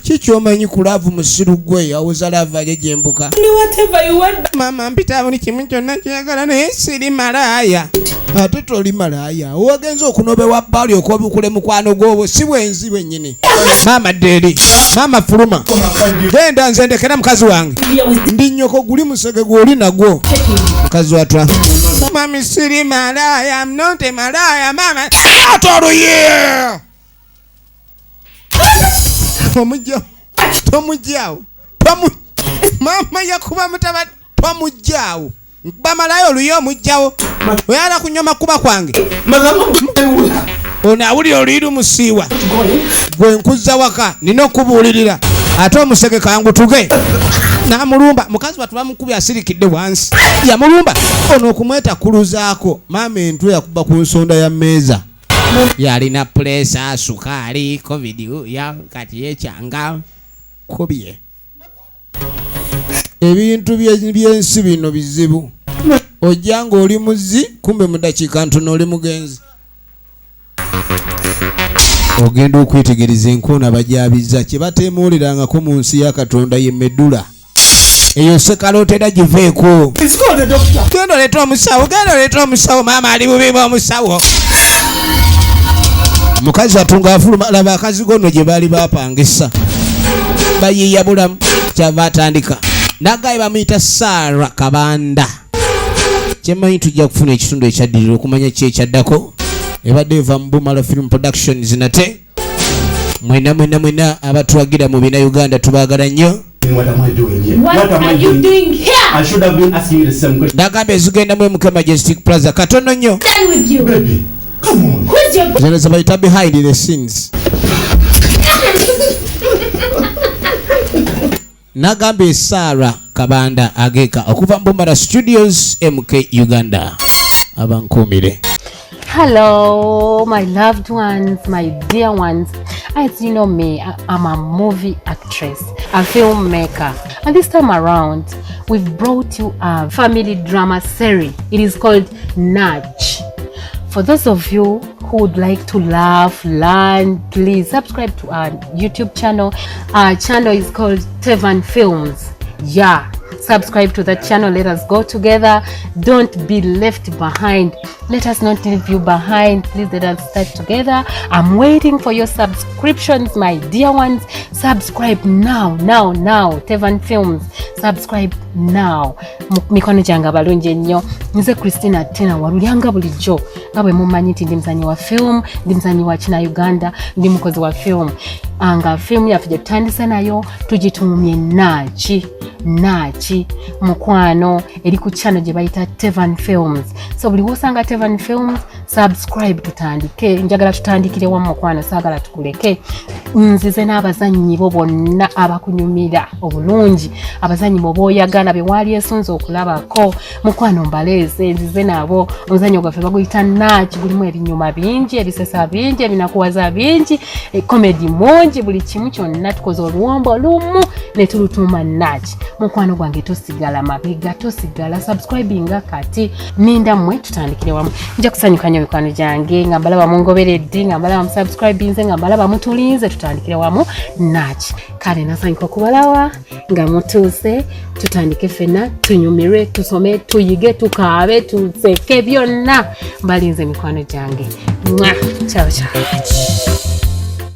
Kiki omanyi ku laavu musiru gwe yawuza laavu aje gyembuka. Mama mpita buli kimu kyonna kyagala naye siri malaaya. Ate toli malaaya. Owagenza okunobebwa bbali okobukule mukwano gw'obwo si bwenzi bwennyini. Mama Deeri. Mama Fuluma. Genda nze ndekera mukazi wange. Ndi nnyoko guli musege gw'oli nagwo. Mukazi watwa. Mami siri malaaya. I'm not a malaaya. Mama. Atoluye! Tomujjaawo. Mama yakuba mutabani. Tomujjaawo. Bamalayo oluyo omujjawo. Oyala kunyoma kuba kwange. Ono awulira oluyiru musiiwa. Gwe nkuzza waka nina okubuulirira. Ate omusege kangu tuge. N'amulumba. Mukazi watu bamukubye asirikidde wansi. Yamulumba. Ono okumweta kuluzaako. Maama entwe yakuba ku nsonda ya mmeeza. Yalina pressure, sukali, covid ya kati yekyanga kubye. Ebintu by'ensi bino bizibu. Ojjanga oli muzi kumbe mu dakiika ntono oli mugenzi. Ogenda okwetegereza enkoona bajabizza kye bateemolerangako mu nsi ya Katonda ye meddula. eyo sekalotera giveeko. Genda oleeta omusawo maama ali bubi bw'omusawo. Mukazi atunga afuluma laba akazigo nno gye baali bapangisa bayiiya bulamu kyava atandika nagaye bamuyita Sarah Kabanda. Kyemmanyi tujja kufuna ekitundu ekyaddirira okumanya ki ekyaddako. Ebadde eva mu Bumala Film Productions nate mwena abatwagira mu bina Uganda tubaagala nnyo. What am I doing here? What am I doing here? I should have been asking you the same question. Nagambye zigenda mu MK Majestic Plaza katono nnyo. Baby, come on. Who's your Zino zabayita behind the scenes. Nagambye Sarah Kabanda Ageka okuva mu Bumala Studios MK Uganda. Abankumire. Hello, my loved ones, my dear ones. As you know me, I'm a movie actress, a filmmaker. And this time around, we've brought you a family drama series. It is called Nudge. For those of you who would like to laugh, learn, please subscribe to our YouTube channel. Our channel is called Tevan Films. Yeah. Subscribe to that channel. Let us go together. Don't be left behind. Let us not leave you behind. Please let us start together. I'm waiting for your subscriptions, my dear ones. Subscribe now. Tevan Films. Subscribe now. Mikono janga balunje nnyo. Nze Christina Tina walulyanga bulijjo. Nga bwe mumanyi nti ndi muzanyi wa film, ndi muzanyi wa China Uganda, ndi mukozi wa film. Anga film yaffe gye tutandise nayo tugitumye Nachi mukwano eri ku channel gye bayita Tevan Films. So buli wosanga Tevan Films, subscribe tutandike. Njagala tutandikire wa mukwano, saagala tukuleke. Nzize n'abazanyi bo bonna abakunyumira obulungi, abazanyi bo boyagala be wali esunzo okulabako mukwano mbaleeze. Nzize nabo omuzanyo gwaffe baguyita Nachi, gulimu ebinyuma bingi, ebisesa bingi, ebinakuwaza bingi, comedy mungi, buli kimu kyonna tukoze oluwombo lumu ne tulutuma Nachi. Mukwano gwange tosigala mabega, tosigala subscribinga kati ninda mwe tutandikire wamu. Nja kusanyuka nnyo mikwano gyange nga mbalaba mungoberedde, nga mbalaba musubscribinze, nga mbalaba mutulinze tutandikire wamu Nachi. Kale nasanyuka kubalaba nga mutuuse tutandike ffenna tunyumirwe, tusome, tuyige, tukaabe, tuseke byonna. Mbalinze mikwano gyange. Ciao ciao.